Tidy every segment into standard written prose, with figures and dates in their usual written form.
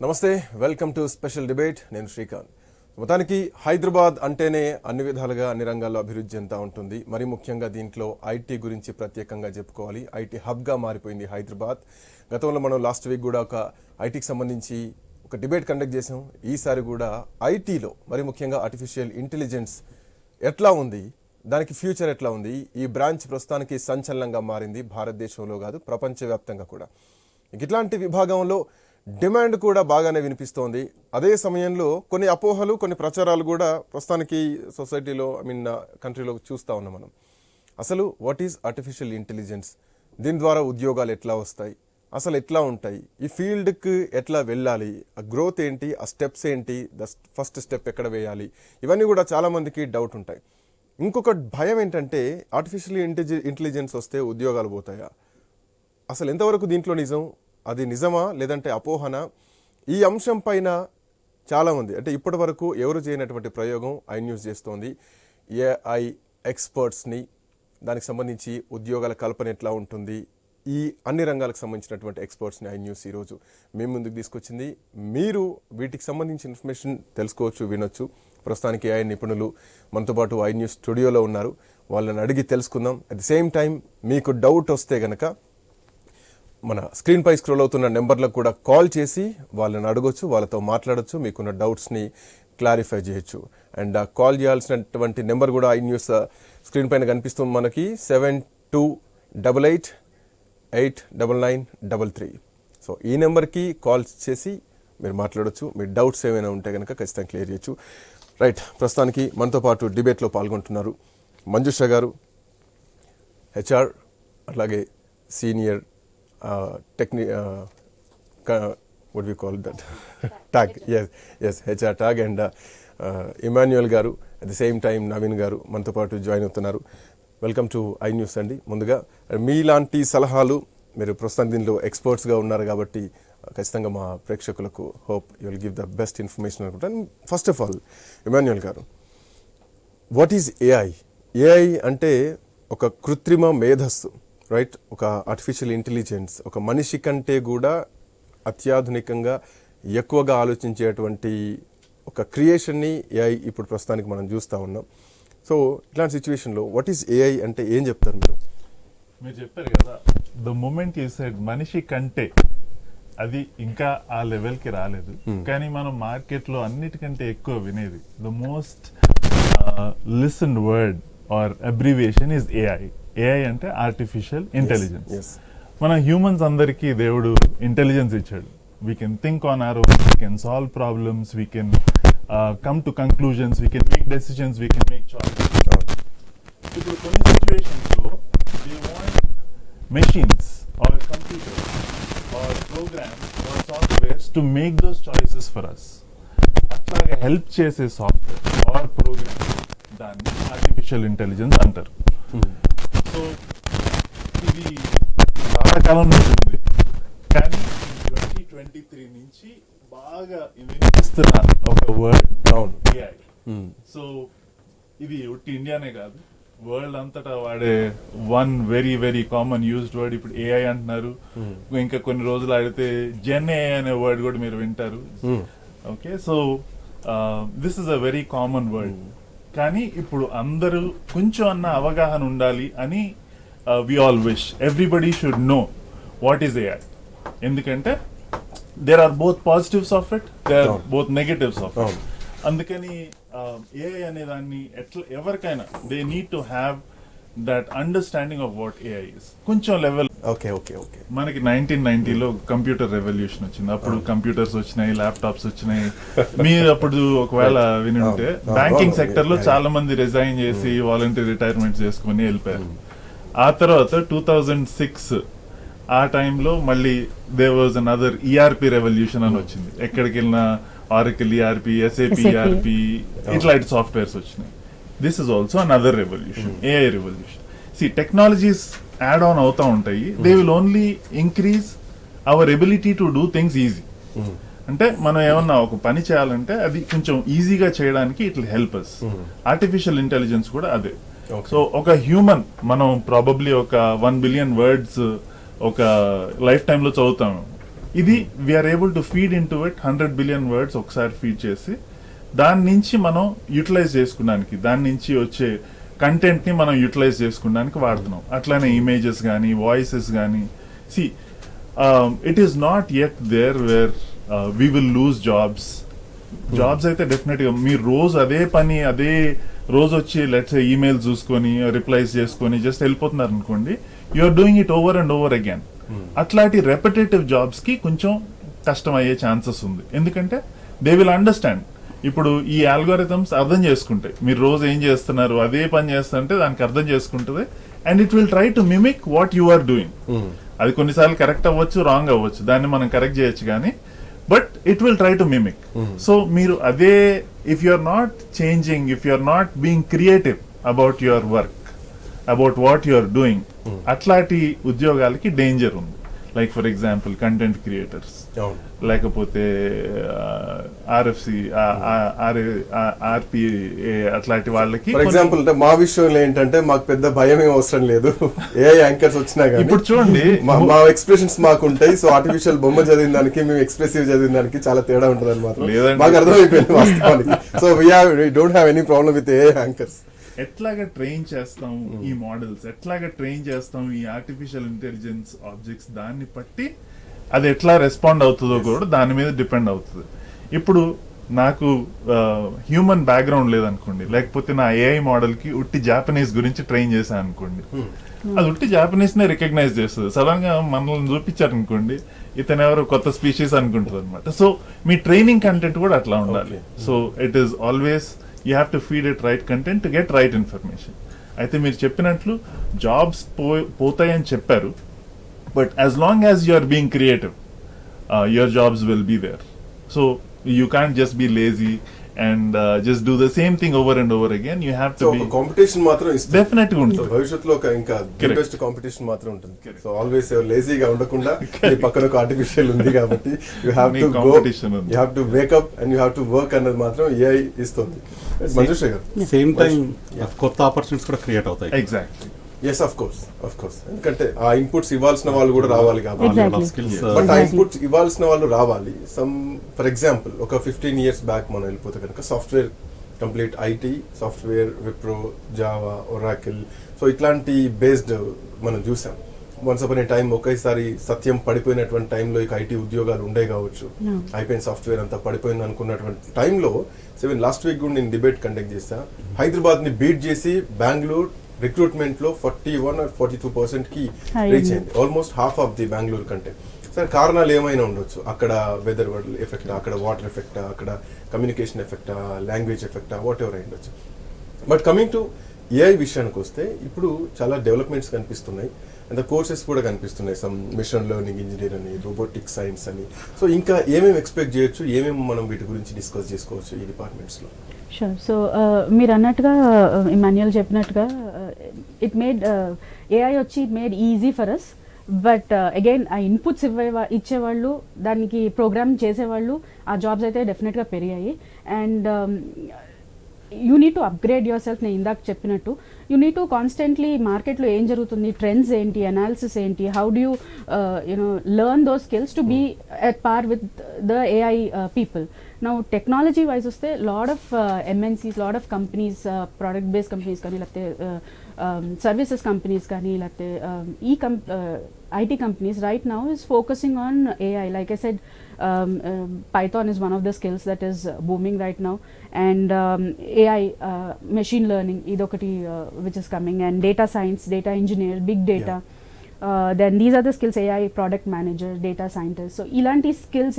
నమస్తే, welcome to special debate. నేను శ్రీకాంత్. మొత్తానికి హైదరాబాద్ అంటేనే అన్ని విధాలుగా అన్ని రంగాల్లో అభివృద్ధి చెందుతూ ఉంటుంది. మరి ముఖ్యంగా దీంట్లో ఐటీ గురించి ప్రత్యేకంగా చెప్పుకోవాలి. ఐటీ హబ్గా మారిపోయింది హైదరాబాద్. గతంలో మనం లాస్ట్ వీక్ కూడా ఒక ఐటీకి సంబంధించి ఒక డిబేట్ కండక్ట్ చేసాం. ఈసారి కూడా ఐటీలో మరి ముఖ్యంగా ఆర్టిఫిషియల్ ఇంటెలిజెన్స్ ఎట్లా ఉంది, దానికి ఫ్యూచర్ ఎట్లా ఉంది, ఈ బ్రాంచ్ ప్రస్తుతానికి సంచలనంగా మారింది. భారతదేశంలో కాదు, ప్రపంచవ్యాప్తంగా కూడా. ఇట్లాంటి విభాగంలో డిమాండ్ కూడా బాగానే వినిపిస్తోంది. అదే సమయంలో కొన్ని అపోహలు, కొన్ని ప్రచారాలు కూడా ప్రస్తుతానికి సొసైటీలో కంట్రీలో చూస్తూ ఉన్నాం మనం. అసలు వాట్ ఈజ్ ఆర్టిఫిషియల్ ఇంటెలిజెన్స్, దీని ద్వారా ఉద్యోగాలు ఎట్లా వస్తాయి, అసలు ఎట్లా ఉంటాయి, ఈ ఫీల్డ్కి ఎట్లా వెళ్ళాలి, ఆ గ్రోత్ ఏంటి, ఆ స్టెప్స్ ఏంటి, ఫస్ట్ స్టెప్ ఎక్కడ వేయాలి, ఇవన్నీ కూడా చాలామందికి డౌట్ ఉంటాయి. ఇంకొక భయం ఏంటంటే ఆర్టిఫిషియల్ ఇంటెలిజెన్స్ వస్తే ఉద్యోగాలు పోతాయా, అసలు ఎంతవరకు దీంట్లో నిజం, అది నిజమా లేదంటే అపోహన? ఈ అంశం పైన చాలామంది, అంటే ఇప్పటి వరకు ఎవరు చేయనటువంటి ప్రయోగం iNEWS చేస్తోంది. ఏఐ ఎక్స్పర్ట్స్ని, దానికి సంబంధించి ఉద్యోగాల కల్పన ఎట్లా ఉంటుంది, ఈ అన్ని రంగాలకు సంబంధించినటువంటి ఎక్స్పర్ట్స్ని iNEWS ఈరోజు మేము ముందుకు తీసుకొచ్చింది. మీరు వీటికి సంబంధించిన ఇన్ఫర్మేషన్ తెలుసుకోవచ్చు, వినొచ్చు. ప్రస్తుతానికి AI నిపుణులు మనతో పాటు iNEWS స్టూడియోలో ఉన్నారు. వాళ్ళని అడిగి తెలుసుకుందాం. అట్ ది సేమ్ టైం మీకు డౌట్ వస్తే గనక మన స్క్రీన్ పై స్క్రోల్ అవుతున్న నెంబర్లకు కూడా కాల్ చేసి వాళ్ళని అడగొచ్చు, వాళ్ళతో మాట్లాడొచ్చు, మీకున్న డౌట్స్ని క్లారిఫై చేయొచ్చు. అండ్ కాల్ చేయాల్సినటువంటి నెంబర్ కూడా iNEWS స్క్రీన్ పైన కనిపిస్తుంది మనకి, 7288899933. సో ఈ నెంబర్కి కాల్ చేసి మీరు మాట్లాడొచ్చు. మీ డౌట్స్ ఏమైనా ఉంటే కనుక ఖచ్చితంగా క్లియర్ చేయొచ్చు. రైట్, ప్రస్తుతానికి మనతో పాటు డిబేట్లో పాల్గొంటున్నారు మంజుష గారు, హెచ్ఆర్, అలాగే senior what we call that tag, yes HR tag, and Emmanuel గారు, at the same time Naveen గారు మనతో పాటు జాయిన్ అవుతున్నారు. వెల్కమ్ టు iNEWS అండి. ముందుగా మీలాంటి సలహాలు, మీరు ప్రస్తుతం దీనిలో ఎక్స్పర్ట్స్గా ఉన్నారు కాబట్టి ఖచ్చితంగా మా ప్రేక్షకులకు hope you will give the best information అనుకుంటాను. ఫస్ట్ ఆఫ్ ఆల్ ఇమాన్యుయల్ గారు, వాట్ ఈజ్ ఏఐ అంటే ఒక కృత్రిమ మేధస్సు, రైట్? ఒక ఆర్టిఫిషియల్ ఇంటెలిజెన్స్, ఒక మనిషి కంటే కూడా అత్యాధునికంగా ఎక్కువగా ఆలోచించేటువంటి ఒక క్రియేషన్ని ఏఐ ఇప్పుడు ప్రస్తుతానికి మనం చూస్తూ ఉన్నాం. సో ఇట్లాంటి సిచ్యువేషన్లో వాట్ ఈస్ ఏఐ అంటే ఏం చెప్తారు మీరు? మీరు చెప్పారు కదా, ద మూమెంట్ యూ సెడ్ మనిషి కంటే, అది ఇంకా ఆ లెవెల్కి రాలేదు. కానీ మనం మార్కెట్లో అన్నిటికంటే ఎక్కువ వినేది, the most listened word or abbreviation is AI. AI అంటే ఆర్టిఫిషియల్ ఇంటెలిజెన్స్. మన హ్యూమన్స్ అందరికీ దేవుడు ఇంటెలిజెన్స్ ఇచ్చాడు. We can think on our own, we can solve problems, we can come to conclusions, we can make decisions, we can make choices. ఇప్పుడు కొన్ని సిచ్యువేషన్స్లో they want machines or computers or programs or softwares to make those choices for us. అట్లాగే help చేసే software or program, దాన్ని artificial intelligence అంటారు. So ఇది చాలా కాలం ఉంటుంది, కానీ 2023 నుంచి బాగా వినిపిస్తున్న ఒక వర్డ్ ఏఐ. సో ఇది ఒట్టి ఇండియానే కాదు, వరల్డ్ అంతటా వాడే one very very common used word ఇప్పుడు ఏఐ అంటున్నారు. ఇంకా కొన్ని రోజులు ఆడితే జెన్ ఏఐ అనే వర్డ్ కూడా మీరు వింటారు. Okay, so this is a very common word. కానీ ఇప్పుడు అందరూ కొంచెం అన్న అవగాహన ఉండాలి అని we all wish everybody should know what is AI. ఎందుకంటే there are both positives of it, there are both negatives of it. అందుకని AI అనే దాన్ని ఎట్లా ఎవరికైనా they need to have that understanding of what AI is. కొంచెం level. Okay, మనకి 1990లో computer revolution వచ్చింది. అప్పుడు కంప్యూటర్స్ వచ్చినాయి, ల్యాప్టాప్స్ వచ్చినాయి. మీరు అప్పుడు ఒకవేళ విని ఉంటే బ్యాంకింగ్ సెక్టర్ లో చాలా మంది రిజైన్ చేసి వాలంటీర్ రిటైర్మెంట్ చేసుకుని వెళ్ళిపోయారు. ఆ తర్వాత 2006 ఆ టైంలో మళ్ళీ there was another ERP revolution అని వచ్చింది. ఎక్కడికి వెళ్ళినా ఆరకిల్ ఈఆర్పి, SAP ఈఆర్పి, ఇట్లాంటి సాఫ్ట్వేర్స్ వచ్చినాయి. This is also another revolution, AI revolution. See technologies add on అవుతా ఉంటాయి. They will only increase our ability to do things easy. అంటే మనం ఏమన్నా ఒక పని చేయాలంటే అది కొంచెం ఈజీగా చేయడానికి it will help us. Artificial intelligence కూడా అదే. సో ఒక హ్యూమన్, మనం ప్రాబబ్లీ ఒక 1 బిలియన్ వర్డ్స్ ఒక లైఫ్ టైంలో చదువుతాము. ఇది we're able to feed into it 100 billion words ఒకసారి ఫీడ్ చేసి దాని నుంచి మనం యూటిలైజ్ చేసుకోవడానికి, దాని నుంచి వచ్చే కంటెంట్ ని మనం యూటిలైజ్ చేసుకోవడానికి వాడుతున్నాం. అట్లానే ఇమేజెస్ కానీ వాయిసెస్ కానీ. See it is not yet there where we will lose jobs. Jobs అయితే డెఫినెట్ గా మీరు రోజు అదే పని అదే రోజు వచ్చి లెట్స్ ఈమెయిల్ చూసుకొని రిప్లైస్ చేసుకొని జస్ట్ వెళ్ళిపోతున్నారు అనుకోండి, you're doing it over and over again. అట్లాంటి రెపిటేటివ్ జాబ్స్ కి కొంచెం కష్టం అయ్యే ఛాన్సెస్ ఉంది. ఎందుకంటే దే విల్ అండర్స్టాండ్. ఇప్పుడు ఈ ఆల్గోరిథమ్స్ అర్థం చేసుకుంటాయి మీరు రోజు ఏం చేస్తున్నారు, అదే పని చేస్తుంటే దానికి అర్థం చేసుకుంటుంది. And it will try to mimic what you are doing. అది కొన్నిసార్లు కరెక్ట్ అవ్వచ్చు, రాంగ్ అవ్వచ్చు, దాన్ని మనం కరెక్ట్ చేయొచ్చు కానీ but it will try to mimic. So మీరు అదే if you are not changing, if you are not being creative about your work, about what you are doing, అట్లాంటి ఉద్యోగాలకి డేంజర్ ఉంది. Like for example content creators, లేకపోతే RFC, RPA అట్లాంటి వాళ్ళకి. For example అంటే మా విషయంలో ఏంటంటే మాకు పెద్ద భయం ఏం అవసరం లేదు. ఏ యాంకర్స్ వచ్చినా కానీ ఇప్పుడు చూడండి మా ఎక్స్ప్రెషన్స్ మాకు ఉంటాయి. సో ఆర్టిఫిషియల్ బొమ్మ చదివిన దానికి మేము ఎక్స్ప్రెసివ్ చదివిన దానికి చాలా తేడా ఉంటుంది అనమాట. మాకు అర్థమైపోయింది వాస్తవానికి. So we don't have any problem with a anchors. ఎట్లాగా ట్రైన్ చేస్తాం ఈ మోడల్స్, ఎట్లాగా ట్రైన్ చేస్తాం ఈ ఆర్టిఫిషియల్ ఇంటెలిజెన్స్ ఆబ్జెక్ట్స్, దాన్ని బట్టి అది ఎట్లా రెస్పాండ్ అవుతుందో కూడా దాని మీద డిపెండ్ అవుతుంది. ఇప్పుడు నాకు హ్యూమన్ బ్యాక్గ్రౌండ్ లేదనుకోండి, లేకపోతే నా ఏఐ మోడల్ కి ఉట్టి జాపనీస్ గురించి ట్రైన్ చేశాను అనుకోండి, అది ఉట్టి జాపనీస్ నే రికగ్నైజ్ చేస్తుంది. సడన్ గా మనల్ని చూపించారు అనుకోండి, ఇతను ఎవరు కొత్త స్పీషీస్ అనుకుంటుంది అనమాట. సో మీ ట్రైనింగ్ కంటెంట్ కూడా అట్లా ఉండాలి. So it is always you have to feed it right content to get right information. అయితే మీరు చెప్పినట్లు జాబ్స్ పోతాయని చెప్పారు, but as long as you are being creative your jobs will be there. So you can just be lazy and just do the same thing over and over again. You have to be competition మాత్రం డెఫినెట్గా ఉంటుంది. భవిష్యత్తులో ఇంకా best competition మాత్రం ఉంటుంది. So always లేజీగా ఉండకుండా ఈ పక్కన ఒక ఆర్టిఫిషియల్ ఉంది కాబట్టి you have to wake up and you have to work అన్నది మాత్రం ఏఐ ఇస్తుంది. మంజుశ్రీ గారు, సేమ్ టైం కొత్త ఆపర్చునిటీస్ కూడా క్రియేట్ అవుతాయి. ఎగ్జాక్ట్లీ. ఎస్ ఆఫ్ కోర్స్ ఎందుకంటే ఆ ఇన్పుట్స్ ఇవ్వాల్సిన వాళ్ళు కూడా రావాలి కాబట్టి. బట్ ఆ ఇన్పుట్స్ ఇవ్వాల్సిన వాళ్ళు రావాలి. ఫర్ ఎగ్జాంపుల్ ఒక 15 years బ్యాక్ మనం వెళ్ళిపోతే కనుక software complete IT, software, Wipro, Java, Oracle, so ఇట్లాంటి బేస్డ్ మనం చూసాం. వన్స్ అపాన్ ఏ టైం ఒకేసారి సత్యం పడిపోయినటువంటి టైంలో ఇక ఐటీ ఉద్యోగాలు ఉండే కావచ్చు, అయిపోయిన సాఫ్ట్వేర్ అంతా పడిపోయింది అనుకున్నటువంటి టైంలో లాస్ట్ వీక్ కూడా నేను డిబేట్ కండక్ట్ చేశా. హైదరాబాద్ ని బీట్ చేసి బెంగళూరు రిక్రూట్మెంట్ లో 41 or 42% కి రీచ్ అయింది, almost half of the Bengaluru కంటే. సరే కారణాలు ఏమైనా ఉండొచ్చు, అక్కడ వెదర్ ఎఫెక్ట్, అక్కడ వాటర్ ఎఫెక్ట్, అక్కడ communication effect, language effect, what ever అయి ఉండొచ్చు. బట్ కమింగ్ టు ఏఐ విషయానికి వస్తే ఇప్పుడు చాలా డెవలప్మెంట్స్ కనిపిస్తున్నాయి అండ్ కోర్సెస్ కూడా కనిపిస్తున్నాయి. సమ్ మిషన్ లెర్నింగ్ ఇంజనీర్ అని, రోబోటిక్ సైన్స్ అని. సో ఇంకా ఏమేమి ఎక్స్పెక్ట్ చేయొచ్చు, ఏమేమి మనం వీటి గురించి డిస్కస్ చేసుకోవచ్చు ఈ డిపార్ట్మెంట్స్ లో? షూర్. సో మీరు అన్నట్టుగా ఇమాన్యుయల్ చెప్పినట్టుగా ఇట్ మేడ్ ఏఐ వచ్చి it made easy for us. But again ఆ ఇన్పుట్స్ ఇచ్చేవాళ్ళు, దానికి ప్రోగ్రామ్ చేసేవాళ్ళు, ఆ జాబ్స్ అయితే డెఫినెట్గా పెరిగాయి. And you need to upgrade yourself. నేను ఇందాక చెప్పినట్టు యూ నీడ్ టు కాన్స్టెంట్లీ మార్కెట్లో ఏం జరుగుతుంది, ట్రెండ్స్ ఏంటి, అనాలిసిస్ ఏంటి, how do you learn those skills to be at par with the AI people. Now technology wise వస్తే lot of MNCs, lot of companies, product based companies కానీ లేకపోతే services companies కానీ లేకపోతే IT companies right now is focusing on AI. Like I said, Python is one of the skills that is booming right now, and AI, machine learning idokati which is coming, and data science, data engineer, big data. Then these are the skills: AI, product manager, data scientist. So ilanti skills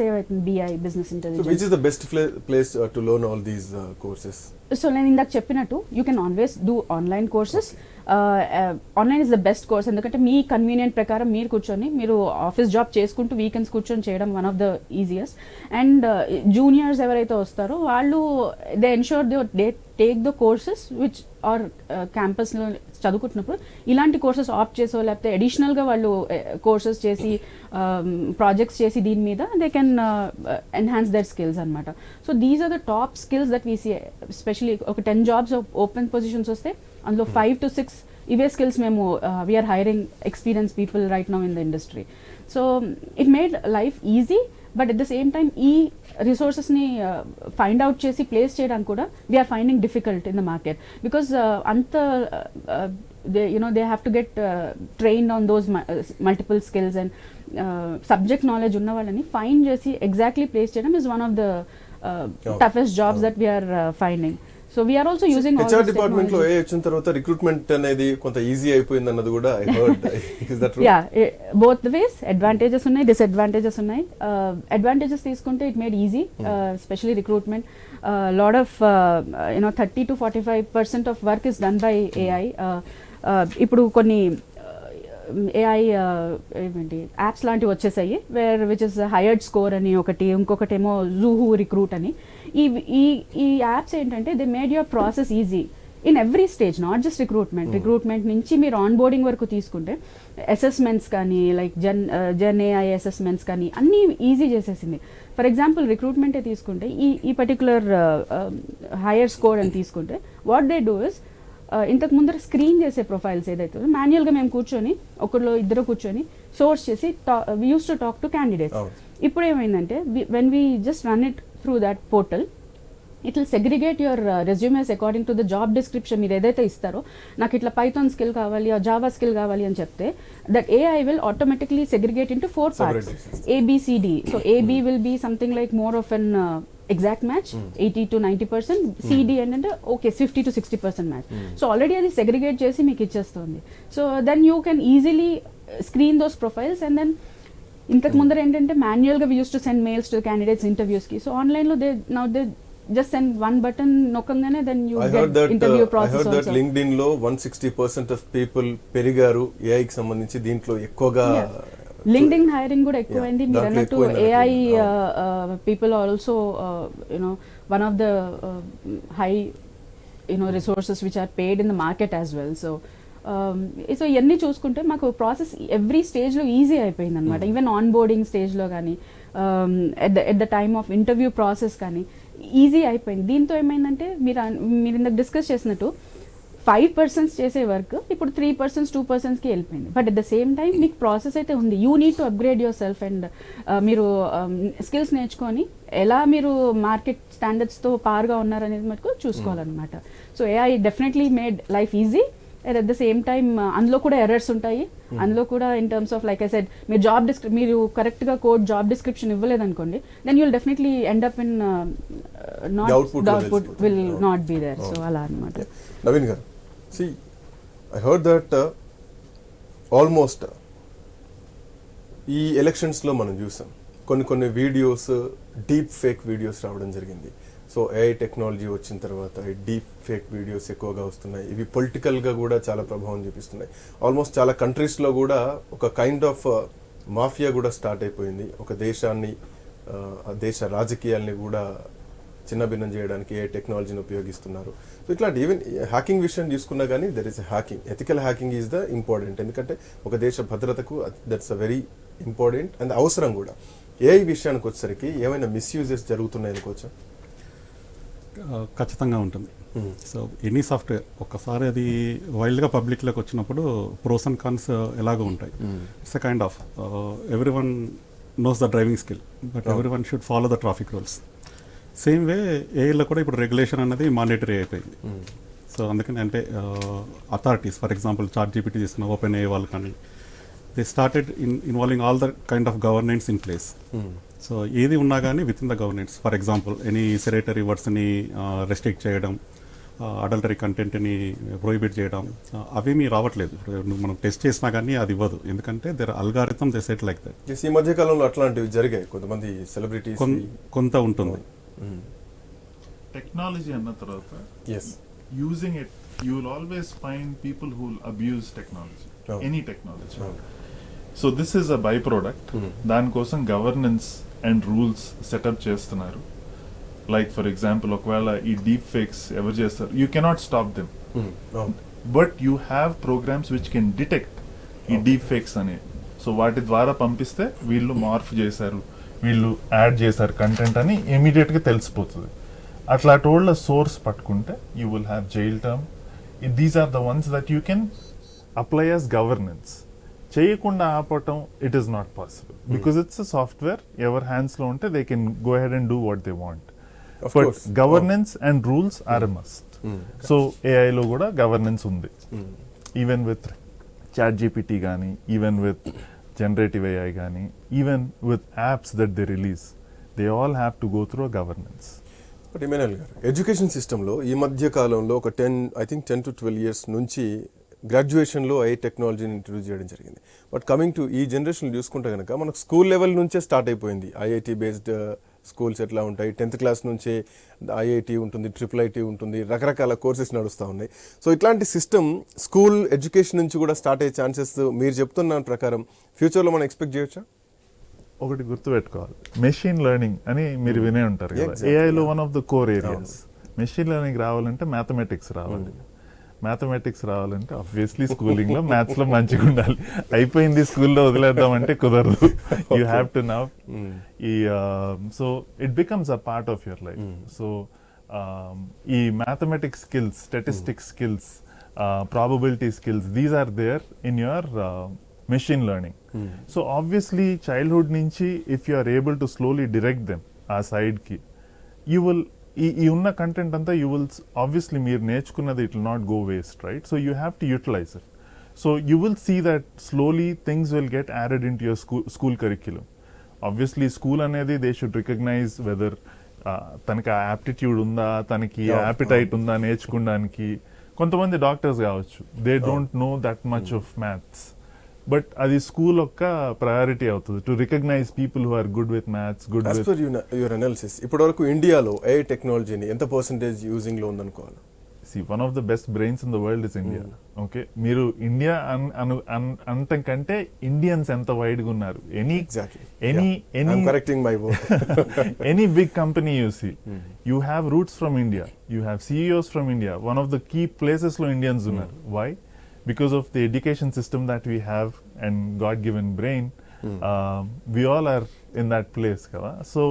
BI, business intelligence. So which is the best place to learn all these courses? So నేను ఇందాక చెప్పినట్టు you can always do online courses. Online is the best course. ఎందుకంటే మీ convenient ప్రకారం మీరు కూర్చొని మీరు office job చేసుకుంటూ weekends కూర్చొని చేయడం one of the easiest. And juniors ఎవరైతే వస్తారో వాళ్ళు they ensure they take the courses which are క్యాంపస్లో చదువుకుంటున్నప్పుడు ఇలాంటి కోర్సెస్ ఆప్ట్ చేసో లేకపోతే అడిషనల్గా వాళ్ళు కోర్సెస్ చేసి ప్రాజెక్ట్స్ చేసి దీని మీద they can enhance their skills అనమాట. So these are the top skills that we see. Especially ఒక 10 jobs ఓపెన్ పొజిషన్స్ వస్తే అందులో 5 to 6 ఇవే స్కిల్స్ మేము we're hiring experience people right now in the industry. So it made life easy, but at the same time ఈ రిసోర్సెస్ని find out చేసి place చేయడానికి కూడా we're finding difficult in the market, because అంత they have to get trained on those multiple skills and subject knowledge ఉన్న వాళ్ళని find చేసి exactly place చేయడం is one of the toughest jobs that we are finding. So we are also using all HR this department లో technology. వచ్చిన తర్వాత recruitment అనేది కొంత easy అయిపోయింది అన్నది కూడా I heard. Is that true? Yeah, both the ways, advantages ఉన్నాయి, disadvantages ఉన్నాయి. Advantages తీసుకుంటే it made easy, especially recruitment. Lot of 30 to 45% of work is done by AI. ఇప్పుడు కొన్ని AI ఏమండి యాప్స్ లాంటివి వచ్చేసాయి, విచ్ ఇస్ హైయర్డ్ స్కోర్ అని ఒకటి, ఇంకొకటేమో జూహూ రిక్రూట్ అని. ఈ యాప్స్ ఏంటంటే they made your process easy in every stage, not just recruitment నుంచి మీరు ఆన్ బోర్డింగ్ వరకు తీసుకుంటే అసెస్మెంట్స్ కానీ లైక్ జెన్ AI అసెస్మెంట్స్ కానీ అన్నీ ఈజీ చేసేసింది. ఫర్ ఎగ్జాంపుల్ రిక్రూట్మెంటే తీసుకుంటే ఈ పర్టికులర్ హైయర్ స్కోర్ అని తీసుకుంటే వాట్ దే డూ ఇస్ ఇంతకు ముందర స్క్రీన్ చేసే ప్రొఫైల్స్ ఏదైతే మాన్యువల్గా మేము కూర్చొని ఒకళ్ళు ఇద్దరు కూర్చొని సోర్స్ చేసి we use to talk to candidates. ఇప్పుడు ఏమైందంటే when we just run it through that portal, it will segregate your resumes according to the job description. మీరు ఏదైతే ఇస్తారో నాకు ఇట్లా పైథాన్ స్కిల్ కావాలి, జావా స్కిల్ కావాలి అని చెప్తే that AI will automatically segregate into 4 parts, ABCD. So AB will be something like more of an exact match, 80 to 90%, CD ఏంటంటే okay 50 to 60% match. So already అది సెగ్రిగేట్ చేసి మీకు ఇచ్చేస్తుంది. So then you can easily screen those profiles. And then ఇంతకు ముందర ఏంటంటే మాన్యువల్గా we use to send mails to candidates ఇంటర్వ్యూస్కి. సో ఆన్లైన్లో they just send one button నొక్కంగానే then you get interview process also. I heard that LinkedIn లో 160% of people పెరిగారు AI కి సంబంధించి, దీంట్లో ఎక్కువగా లింక్డ్ఇన్ హైరింగ్ కూడా ఎక్కువైంది. మీరు అన్నట్టు AI people also one of the high resources which are paid in the market as well. So ఇవన్నీ చూసుకుంటే మాకు ప్రాసెస్ ఎవ్రీ స్టేజ్లో ఈజీ అయిపోయింది అనమాట. ఈవెన్ ఆన్ బోర్డింగ్ స్టేజ్లో కానీ at the time of interview process కానీ ఈజీ అయిపోయింది. దీంతో ఏమైందంటే మీరు ఇందాక డిస్కస్ చేసినట్టు 5% చేసే వర్క్ ఇప్పుడు 3%, 2%కి వెళ్ళిపోయింది. But at the same time మీకు ప్రాసెస్ అయితే ఉంది. You need to upgrade yourself and మీరు స్కిల్స్ నేర్చుకొని ఎలా మీరు మార్కెట్ స్టాండర్డ్స్తో పార్గా ఉన్నారనేది మటుకు చూసుకోవాలన్నమాట. So AI definitely made life easy. At the same time అందులో కూడా ఎర్రర్స్ ఉంటాయి. అందులో కూడా in terms of like I said మీరు కరెక్ట్గా జాబ్ డిస్క్రిప్షన్ ఇవ్వలేదనుకోండి, then you'll definitely end up in output will not be there. So అలా అనమాట. నవీన్ గారు, see, I heard that almost ఈ ఎలక్షన్స్లో మనం చూసాం కొన్ని వీడియోస్ డీప్ ఫేక్ వీడియోస్ రావడం జరిగింది. సో AI టెక్నాలజీ వచ్చిన తర్వాత ఈ డీప్ ఫేక్ వీడియోస్ ఎక్కువగా వస్తున్నాయి. ఇవి పొలిటికల్గా కూడా చాలా ప్రభావం చూపిస్తున్నాయి. ఆల్మోస్ట్ చాలా కంట్రీస్లో కూడా ఒక కైండ్ ఆఫ్ మాఫియా కూడా స్టార్ట్ అయిపోయింది. ఒక దేశాన్ని దేశ రాజకీయాల్ని కూడా చిన్నభిన్నం చేయడానికి ఏ టెక్నాలజీని ఉపయోగిస్తున్నారు. సో ఇట్లాంటి ఈవెన్ హ్యాకింగ్ విషయం తీసుకున్నా కానీ there is hacking, ethical hacking is the important. ఎందుకంటే ఒక దేశ భద్రతకు that's a very important and అవసరం కూడా. AI విషయానికి వచ్చేసరికి ఏమైనా మిస్యూజెస్ జరుగుతున్నాయి అనుకోవచ్చా? ఖచ్చితంగా ఉంటుంది. సో ఎనీ సాఫ్ట్వేర్ ఒక్కసారి అది వైల్డ్గా పబ్లిక్లోకి వచ్చినప్పుడు ప్రోస్ అండ్ కాన్స్ ఎలాగో ఉంటాయి. It's a kind of every one knows the driving skill, but every one should follow the traffic rules. Same way ఏఐలో కూడా ఇప్పుడు రెగ్యులేషన్ అనేది మాండేటరీ అయిపోయింది. సో అందుకని అంటే అథారిటీస్ ఫర్ ఎగ్జాంపుల్ ChatGPT తీసుకున్న OpenAI వాళ్ళు కానీ they started involving all the kind of governance in place. So ఏది ఉన్నా కానీ within the governance, for example any derogatory వర్డ్స్ని రెస్ట్రిక్ట్ చేయడం, అడల్టరీ కంటెంట్ని ప్రొహిబిట్ చేయడం, అవేమీ రావట్లేదు. ఇప్పుడు మనం టెస్ట్ చేసినా కానీ అది ఇవ్వదు, ఎందుకంటే there algorithm they set like that. ఈ మధ్య కాలంలో అట్లాంటివి జరిగాయి. కొంతమంది సెలబ్రిటీస్ కొంత ఉంటుంది. టెక్నాలజీ అన్న తర్వాత using it you will always find people who will abuse technology, any technology. So this is a byproduct. దానికోసం గవర్నెన్స్ అండ్ రూల్స్ సెటప్ చేస్తున్నారు. లైక్ ఫర్ ఎగ్జాంపుల్ ఒకవేళ ఈ డీప్ ఫేక్స్ ఎవరు చేస్తారు, you cannot stop them, but you have programs which can detect ఈ deep fakes అనేవి. So వాటి ద్వారా పంపిస్తే వీళ్ళు మార్ఫ్ చేశారు, వీళ్ళు యాడ్ చేశారు కంటెంట్ అని ఇమీడియట్గా తెలిసిపోతుంది. అట్లాంటి వాళ్ళ సోర్స్ పట్టుకుంటే you will have jail term. These are the ones that you can apply as governance. చేయకుండా ఆపటం it is not possible because it's a software, ఎవరి హ్యాండ్స్ లో ఉంటే they can go head and do what they want. But governance and rules are a must. So AI లో కూడా governance ఉంది. Even with ChatGPT కానీ, even with generative AI కానీ, even with apps that they release, they all have to go through a governance. But Emmanuel గారు, education సిస్టంలో ఈ మధ్య కాలంలో ఒక 10 to 12 years నుంచి గ్రాడ్యుయేషన్లో AI టెక్నాలజీని ఇంట్రడ్యూస్ చేయడం జరిగింది. బట్ కమింగ్ టు ఈ జనరేషన్ చూసుకుంటే కనుక మనకు స్కూల్ లెవెల్ నుంచే స్టార్ట్ అయిపోయింది. IIT బేస్డ్ స్కూల్స్ ఎట్లా ఉంటాయి, 10th క్లాస్ నుంచే IIT ఉంటుంది, IIIT ఉంటుంది, రకరకాల కోర్సెస్ నడుస్తూ ఉన్నాయి. సో ఇట్లాంటి సిస్టమ్ స్కూల్ ఎడ్యుకేషన్ నుంచి కూడా స్టార్ట్ అయ్యే ఛాన్సెస్ మీరు చెప్తున్న ప్రకారం ఫ్యూచర్లో మనం ఎక్స్పెక్ట్ చేయొచ్చా? ఒకటి గుర్తుపెట్టుకోవాలి, మెషిన్ లెర్నింగ్ అని మీరు వినే ఉంటారు కదా. ఏఐలో one of the core areas. Machine learning రావాలంటే మ్యాథమెటిక్స్ రావాలి. మ్యాథమెటిక్స్ రావాలంటే ఆబ్వియస్లీ స్కూలింగ్ లో మ్యాథ్స్ లో మంచిగా ఉండాలి. అయిపోయింది స్కూల్లో వదిలేద్దాం అంటే కుదరదు. You have to now so it becomes a part of your life. So ఈ mathematics skills, statistics skills, probability skills, these are there in your machine learning. So obviously childhood nunchi if you are able to slowly direct them ఆ side ki, you will ఈ ఉన్న content అంతా you will obviously మీరు నేర్చుకున్నది it will not go waste, right? So you have to utilize it. So you will see that slowly things will get added into your school curriculum. Obviously school అనేది they should recognize whether తనకి ఆ aptitude ఉందా, తనకి appetite ఉందా నేర్చుకోవడానికి. కొంతమంది doctors కావచ్చు, they don't know that much of maths. But అది స్కూల్ యొక్క ప్రయారిటీ అవుతుంది to recognise people who are good with maths, good with. Your analysis ఇప్పటి వరకు ఇండియాలో AI టెక్నాలజీని ఎంత పర్సెంటేజ్ యూజింగ్ లో ఉందనుకోవాలి? One of the best brains in the world is India. Okay, మీరు ఇండియా అంతకంటే ఇండియన్స్ ఎంత వైడ్ గా ఉన్నారు. Any big company you see, you have roots from India, you have CEOs from India. One of the key places లో Indians ఉన్నారు. Why? Because of the education system that we have and God-given brain, we all are in that place. So,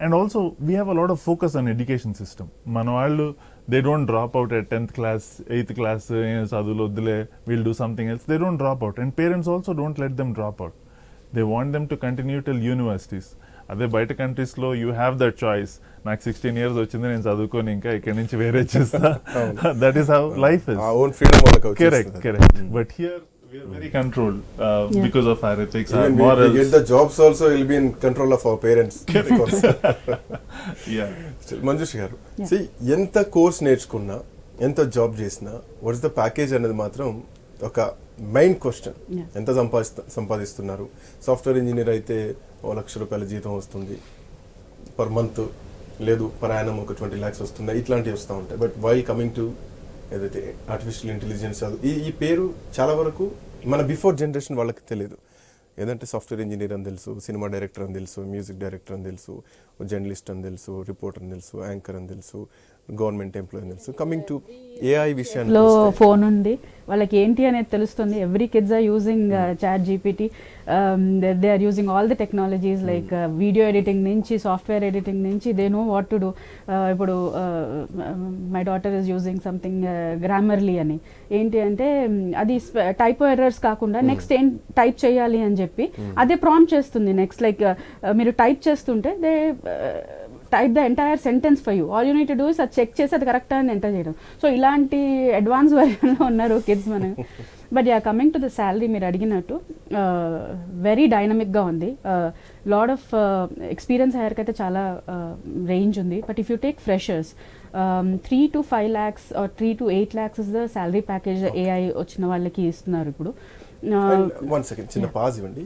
and also we have a lot of focus on education system. Manavaallu, they don't drop out at 10th class, 8th class, we'll do something else. They don't drop out. And parents also don't let them drop out. They want them to continue till universities. అదే బయట countries లో you have that choice. నాకు 16 years వచ్చింది, నేను చదువుకొని ఇంకా ఇక్కడి నుంచి వేరే చేస్తా. That is how life is. Correct. But here we are very controlled because of our ethics, our morals. We get the jobs also will be in control of our parents. Yeah. Manjush garu, see ఎంత course నేర్చుకున్నా, ఎంత job చేసినా, what is the package అనేది మాత్రం ఒక main question. ఎంత సంపాదిస్తున్నారు? Software engineer అయితే ₹1,00,000 జీతం వస్తుంది పర్ మంత్, లేదు పర్ యానం ఒక 20 lakhs వస్తుంది, ఇట్లాంటివి వస్తూ ఉంటాయి. బట్ వైల్ కమింగ్ టు ఏదైతే ఆర్టిఫిషియల్ ఇంటెలిజెన్స్, ఈ పేరు చాలా వరకు మన బిఫోర్ జనరేషన్ వాళ్ళకి తెలియదు. ఏదంటే సాఫ్ట్వేర్ ఇంజనీర్ అని తెలుసు, సినిమా డైరెక్టర్ అని తెలుసు, మ్యూజిక్ డైరెక్టర్ అని తెలుసు, జర్నలిస్ట్ అని తెలుసు, రిపోర్టర్ అని తెలుసు, యాంకర్ అని తెలుసు, గవర్నమెంట్ ఎంప్లాయీ అని తెలుసు. కమింగ్ టు AI విషయాల్లో ఫోన్ ఉంది, వాళ్ళకి ఏంటి అనేది తెలుస్తుంది. Every kids are using ChatGPT, they are using all the technologies like video editing నుంచి, సాఫ్ట్వేర్ ఎడిటింగ్ నుంచి, they know what to do. ఇప్పుడు my daughter is using something Grammarly అని. ఏంటి అంటే అది టైప్ ఎర్రర్స్ కాకుండా నెక్స్ట్ ఏం type చేయాలి అని చెప్పి అదే ప్రాంప్ట్ చేస్తుంది. నెక్స్ట్ లైక్ మీరు టైప్ చేస్తుంటే they type the entire sentence for you, all you need to do is అది చెక్ చేసి అది కరెక్ట్ అని ఎంటర్ చేయడం. సో ఇలాంటి అడ్వాన్స్ వర్షన్లో ఉన్నారు కిడ్స్ మనం. But yeah, coming to the salary మీరు అడిగినట్టు వెరీ డైనమిక్గా ఉంది. లాడ్ ఆఫ్ ఎక్స్పీరియన్స్ హైర్కి అయితే చాలా రేంజ్ ఉంది. But if you take freshers, 3 to 5 lakhs or 3 to 8 lakhs is the salary package AI వచ్చిన వాళ్ళకి ఇస్తున్నారు ఇప్పుడు. వన్ సెకండ్, చిన్న పాజ్ ఇవ్వండి.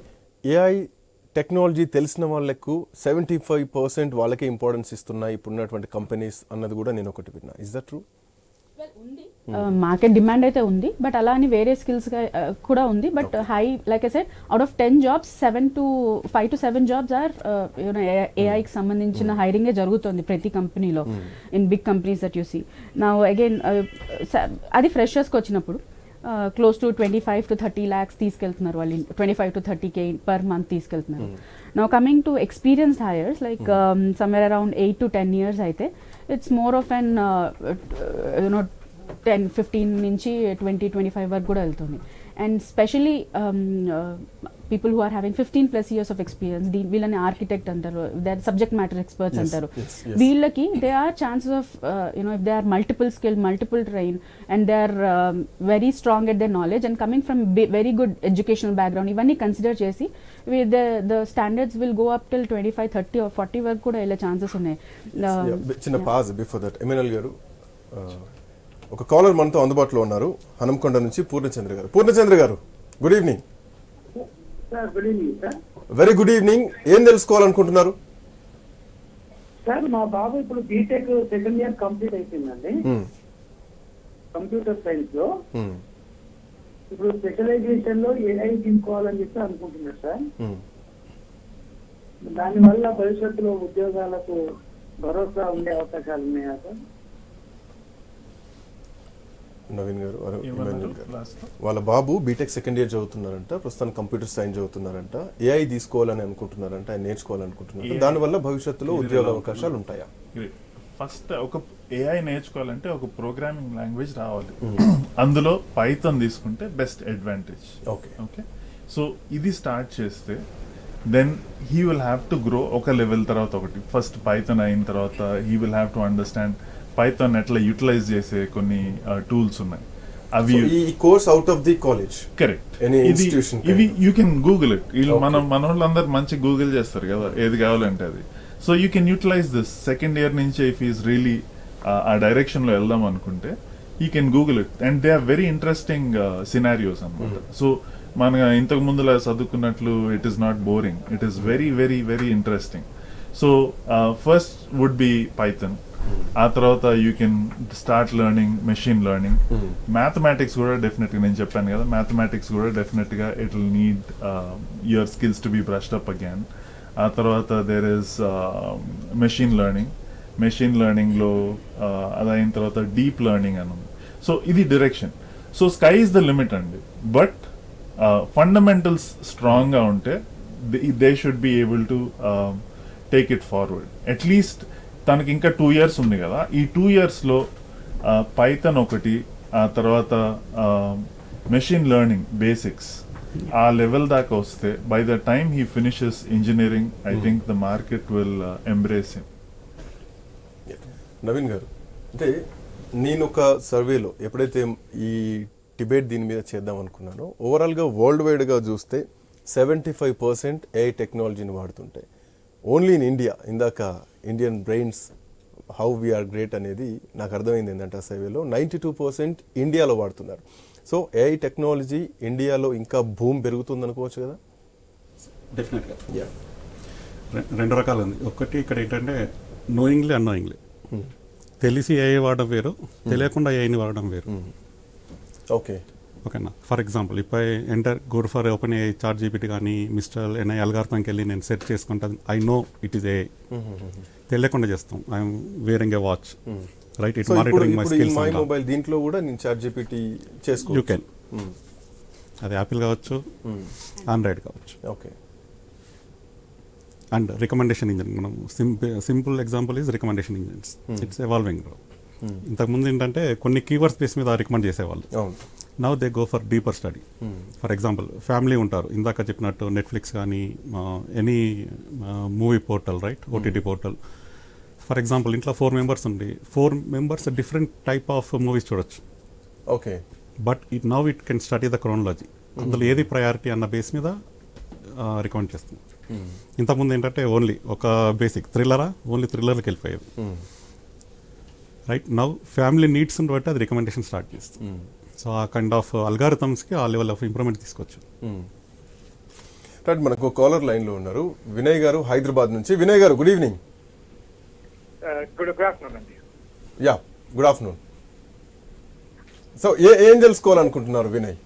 AI టెక్నాలజీ తెలిసిన వాళ్ళకు 75% వాళ్ళకే ఇంపార్టెన్స్ ఇస్తున్నాయి ఇప్పుడున్నటువంటి కంపెనీస్ అన్నది కూడా నేను ఒకటి విన్నా. Is that true? Market demand అయితే ఉంది, బట్ అలా అని వేరే స్కిల్స్ కూడా ఉంది. But high, like I said, out of 10 jobs 5 to 7 jobs are ఏఐకి సంబంధించిన హైరింగే జరుగుతుంది ప్రతి కంపెనీలో, in big companies that you see. నా అగైన్ అది ఫ్రెషర్స్కి వచ్చినప్పుడు క్లోజ్ టు 25 to 30 lakhs తీసుకెళ్తున్నారు వాళ్ళు, 25 to 30K పర్ మంత్ తీసుకెళ్తున్నారు. Now coming to experienced hirers like somewhere around 8 to 10 years అయితే ఇట్స్ మోర్ ఆఫ్ అన్ 10-15 నుంచి 20-25 వరకు కూడా వెళ్తుంది. And especially people who are having 15+ years of experience, వీళ్ళని architect అంటారు, they are subject matter experts అంటారు. వీళ్ళకి they are chances of if they are multiple skill, multiple train, and they are very strong at they knowledge and coming from very good educational background, ఇవన్నీ consider చేసి the standards will go up till 25, 30 or 40 వరకు కూడా వెళ్ళే chances ఉన్నాయి. చిన్న pause before that. MLA గారు, ఒక caller మనతో అందుబాటులో ఉన్నారు, హనంకొండ నుంచి పూర్ణచంద్ర గారు. పూర్ణచంద్ర గారు, good evening. Good evening sir. Very good evening. ఏం తెలుసుకోవాలనుకుంటున్నారు? సార్, మా బాబు ఇప్పుడు బీటెక్ సెకండ్ ఇయర్ కంప్లీట్ అయిపోయిందండి కంప్యూటర్ సైన్స్ లో. ఇప్పుడు స్పెషలైజేషన్ లో ఏఐ తీసుకోవాలని చెప్పి అనుకుంటున్నారు సార్. దానివల్ల భవిష్యత్తులో ఉద్యోగాలకు భరోసా ఉండే అవకాశాలు ఉన్నాయా సార్? నవీన్ గారు, వాళ్ళ బాబు బీటెక్ సెకండ్ ఇయర్ చదువుతున్నారంట, ప్రస్తుతం కంప్యూటర్ సైన్స్ చదువుతున్నారంట, ఏఐ తీసుకోవాలని అనుకుంటున్నారంట, ఆయన నేర్చుకోవాలనుకుంటున్నారు. దానివల్ల భవిష్యత్తులో ఉద్యోగ అవకాశాలు ఉంటాయా? ఫస్ట్ ఒక ఏఐ నేర్చుకోవాలంటే ఒక ప్రోగ్రామింగ్ లాంగ్వేజ్ రావాలి. అందులో పైథాన్ తీసుకుంటే బెస్ట్ అడ్వాంటేజ్. ఓకే, సో ఇది స్టార్ట్ చేస్తే then he will have to grow ఒక లెవెల్ తర్వాత ఒకటి. ఫస్ట్ పైథాన్ అయిన తర్వాత he will have to understand Python ఎట్లా యూటిలైజ్ చేసే కొన్ని టూల్స్ ఉన్నాయి. అవి ఈ course out of the college, correct. ఇవి యూ కెన్ గూగుల్ ఇట్. మన వాళ్ళందరూ మంచి గూగుల్ చేస్తారు కదా ఏది కావాలంటే అది. So you can utilise this second year నుంచి. ఇఫ్ ఈస్ రియలీ ఆ డైరెక్షన్ లో వెళ్దాం అనుకుంటే you can Google it, and they are very interesting scenarios అన్నమాట. సో మన ఇంతకు ముందులా చదువుకున్నట్లు it is not boring, it is very very very interesting. So first would be Python. ఆ తర్వాత you can start learning machine learning. Mathematics కూడా definite గా, నేను చెప్పాను కదా, మ్యాథమెటిక్స్ కూడా డెఫినెట్ గా it will need your skills to be brushed up again. ఆ తర్వాత there is machine learning. Machine learning లో అదైన తర్వాత డీప్ లెర్నింగ్ అని ఉంది. సో ఇది direction. So sky is the limit అండి. బట్ ఫండమెంటల్స్ స్ట్రాంగ్ గా ఉంటే they should be able to take it forward. At least తనకి ఇంకా 2 years ఉంది కదా, ఈ 2 years లో పైథాన్ ఒకటి, ఆ తర్వాత మెషిన్ లెర్నింగ్ బేసిక్స్ ఆ లెవెల్ దాకా వస్తే by the time he finishes engineering, I think the market will embrace him. Naveen గారు, అంటే నేను ఒక సర్వేలో ఎప్పుడైతే ఈ డిబేట్ దీని మీద చేద్దాం అనుకున్నానో, ఓవరాల్గా వరల్డ్ వైడ్గా చూస్తే 75% ఏఐ టెక్నాలజీని వాడుతుంటాయి. ఓన్లీ ఇన్ ఇండియా, ఇందాక Indian brains how we are great అనేది నాకు అర్థమైంది ఏంటంటే ఆ సర్వేలో 92% ఇండియాలో వాడుతున్నారు. సో ఏఐ టెక్నాలజీ ఇండియాలో ఇంకా భూమి పెరుగుతుంది అనుకోవచ్చు కదా? డెఫినెట్గా. రెండు రకాలు ఉంది. ఒకటి ఇక్కడ ఏంటంటే నోయింగ్లీ అన్నోయింగ్లీ. తెలిసి ఏఐ వాడడం వేరు, తెలియకుండా ఏఐని వాడడం వేరు. ఓకేనా? ఫర్ ఎగ్జాంపుల్, ఇప్పుడు గోడ్ for OpenAI, ChatGPT కానీ మిస్టర్ ఎన్ఐ అల్గారిథంకి వెళ్ళి నేను సెర్చ్ చేసుకుంటాను, I know it is AI. తెలియకుండా చేస్తాం, I'm wearing a watch, right? It monitoring my skills. My mobile దీంట్లో కూడా నేను చాట్ జీపీటీ చేసుకోవచ్చు. You can. అది యాపిల్ కావచ్చు, ఆండ్రాయిడ్ కావచ్చు. ఓకే. అండ్ రికమెండేషన్ ఇంజిన్, మనం simple example is recommendation engines. It's evolving. ఇంతకుముందు ఏంటంటే కొన్ని కీవర్డ్స్ బేస్ మీద రికమెండ్ చేసేవాళ్ళు. Now they go for deeper study. For example, family ఉంటారు, ఇందాక చెప్పినట్టు నెట్ఫ్లిక్స్ కానీ any movie portal, right? OTT portal. For example, ఇంట్లో 4 members ఉండి 4 members different type of movies చూడొచ్చు. Okay. But now it can study the chronology. అందులో ఏది priority అన్న బేస్ మీద రికమెండ్ చేస్తుంది. ఇంతకుముందు ఏంటంటే ఓన్లీ ఒక బేసిక్ థ్రిల్లరా, ఓన్లీ థ్రిల్లర్కి వెళ్ళిపోయేది. రైట్ నౌ ఫ్యామిలీ నీడ్స్ని బట్టి అది రికమెండేషన్ స్టార్ట్ చేస్తుంది. సో ఆ కైండ్ ఆఫ్ అల్గారిథమ్స్కి ఆ లెవెల్ ఆఫ్ ఇంప్రూవ్మెంట్ తీసుకోవచ్చు. రైట్, మనకు కాలర్ లైన్లో ఉన్నారు వినయ్ గారు, హైదరాబాద్ నుంచి. వినయ్ గారు, గుడ్ ఈవినింగ్. గుడ్ ఆఫ్టర్నూన్ అండి. Yeah, good afternoon. సో ఏం తెలుసుకోవాలనుకుంటున్నారు వినయ్?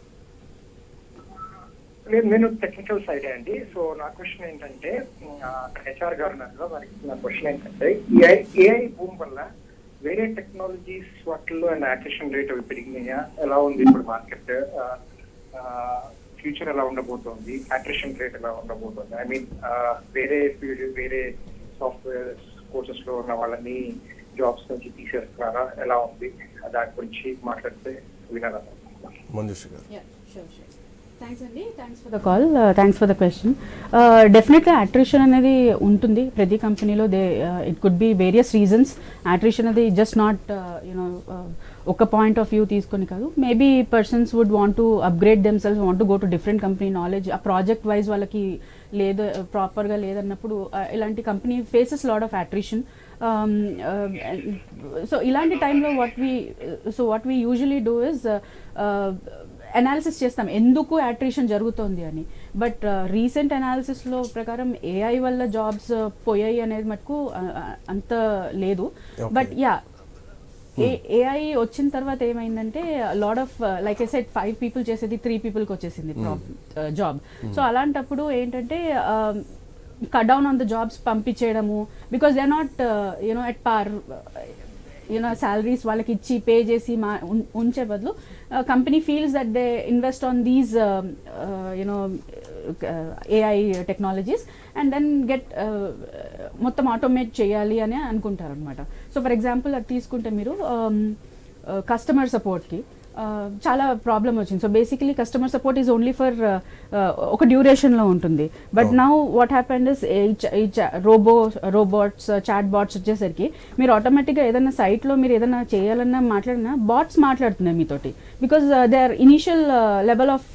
నేను టెక్నికల్ సైడ్ అండి. సో నా క్వశ్చన్ ఏంటంటే, హెచ్ఆర్ గవర్నర్లో మనకి నా క్వశ్చన్ ఏంటంటే, ఏఐ బూమ్ వల్ల వేరే టెక్నాలజీస్ వాటిల్లో అండ్ యాక్షన్ రేట్ అవి పెరిగినాయా? ఎలా ఉంది ఇప్పుడు మార్కెట్? ఫ్యూచర్ ఎలా ఉండబోతోంది? అట్రిషన్ రేట్ ఎలా ఉండబోతోంది? ఐ మీన్ వేరే ఫీల్డ్, వేరే సాఫ్ట్వేర్ కోర్సెస్ లో ఉన్న వాళ్ళని జాబ్స్ నుంచి తీసేస్తున్నారా, ఎలా ఉంది దాని గురించి మాట్లాడితే వినాలి. మంజుశ్రీ గారు. థ్యాంక్స్ అండి, thanks for the call, thanks for the question. డెఫినెట్గా అట్రిషన్ అనేది ఉంటుంది ప్రతి కంపెనీలో. It could be various reasons. Attrition అనేది జస్ట్ నాట్ యూనో ఒక పాయింట్ ఆఫ్ వ్యూ తీసుకొని కాదు. Maybe persons would want to upgrade themselves, want to go to different company, knowledge ఆ ప్రాజెక్ట్ వైజ్ వాళ్ళకి లేదు, ప్రాపర్గా లేదన్నప్పుడు ఇలాంటి company faces lot of attrition. So ఇలాంటి టైంలో what we usually do is analysis చేస్తాం ఎందుకు అట్రిషన్ జరుగుతోంది అని. బట్ రీసెంట్ అనాలిసిస్లో ప్రకారం ఏఐ వల్ల జాబ్స్ పోయాయి అనేది మటుకు అంత లేదు. బట్ యా, ఏఐ వచ్చిన తర్వాత ఏమైందంటే lot of like I said 5 people చేసేది 3 peopleకి వచ్చేసింది జాబ్. సో అలాంటప్పుడు ఏంటంటే cut down on the jobs పంపించేయడము, because they are not you know at par, you know salaries వాళ్ళకి ఇచ్చి పే చేసి ఉంచే బదులు company feels that they invest on these you know AI technologies and then get మొత్తం ఆటోమేట్ చేయాలి అని అనుకుంటారు అనమాట. సో ఫర్ ఎగ్జాంపుల్ అది తీసుకుంటే మీరు కస్టమర్ సపోర్ట్కి చాలా ప్రాబ్లం వచ్చింది. So basically customer support is only for ఒక డ్యూరేషన్లో ఉంటుంది. But now what happened is robots chatbots వచ్చేసరికి మీరు ఆటోమేటిక్గా ఏదైనా సైట్లో మీరు ఏదైనా చేయాలన్నా మాట్లాడినా బాట్స్ మాట్లాడుతున్నాయి మీతోటి, because they are initial level of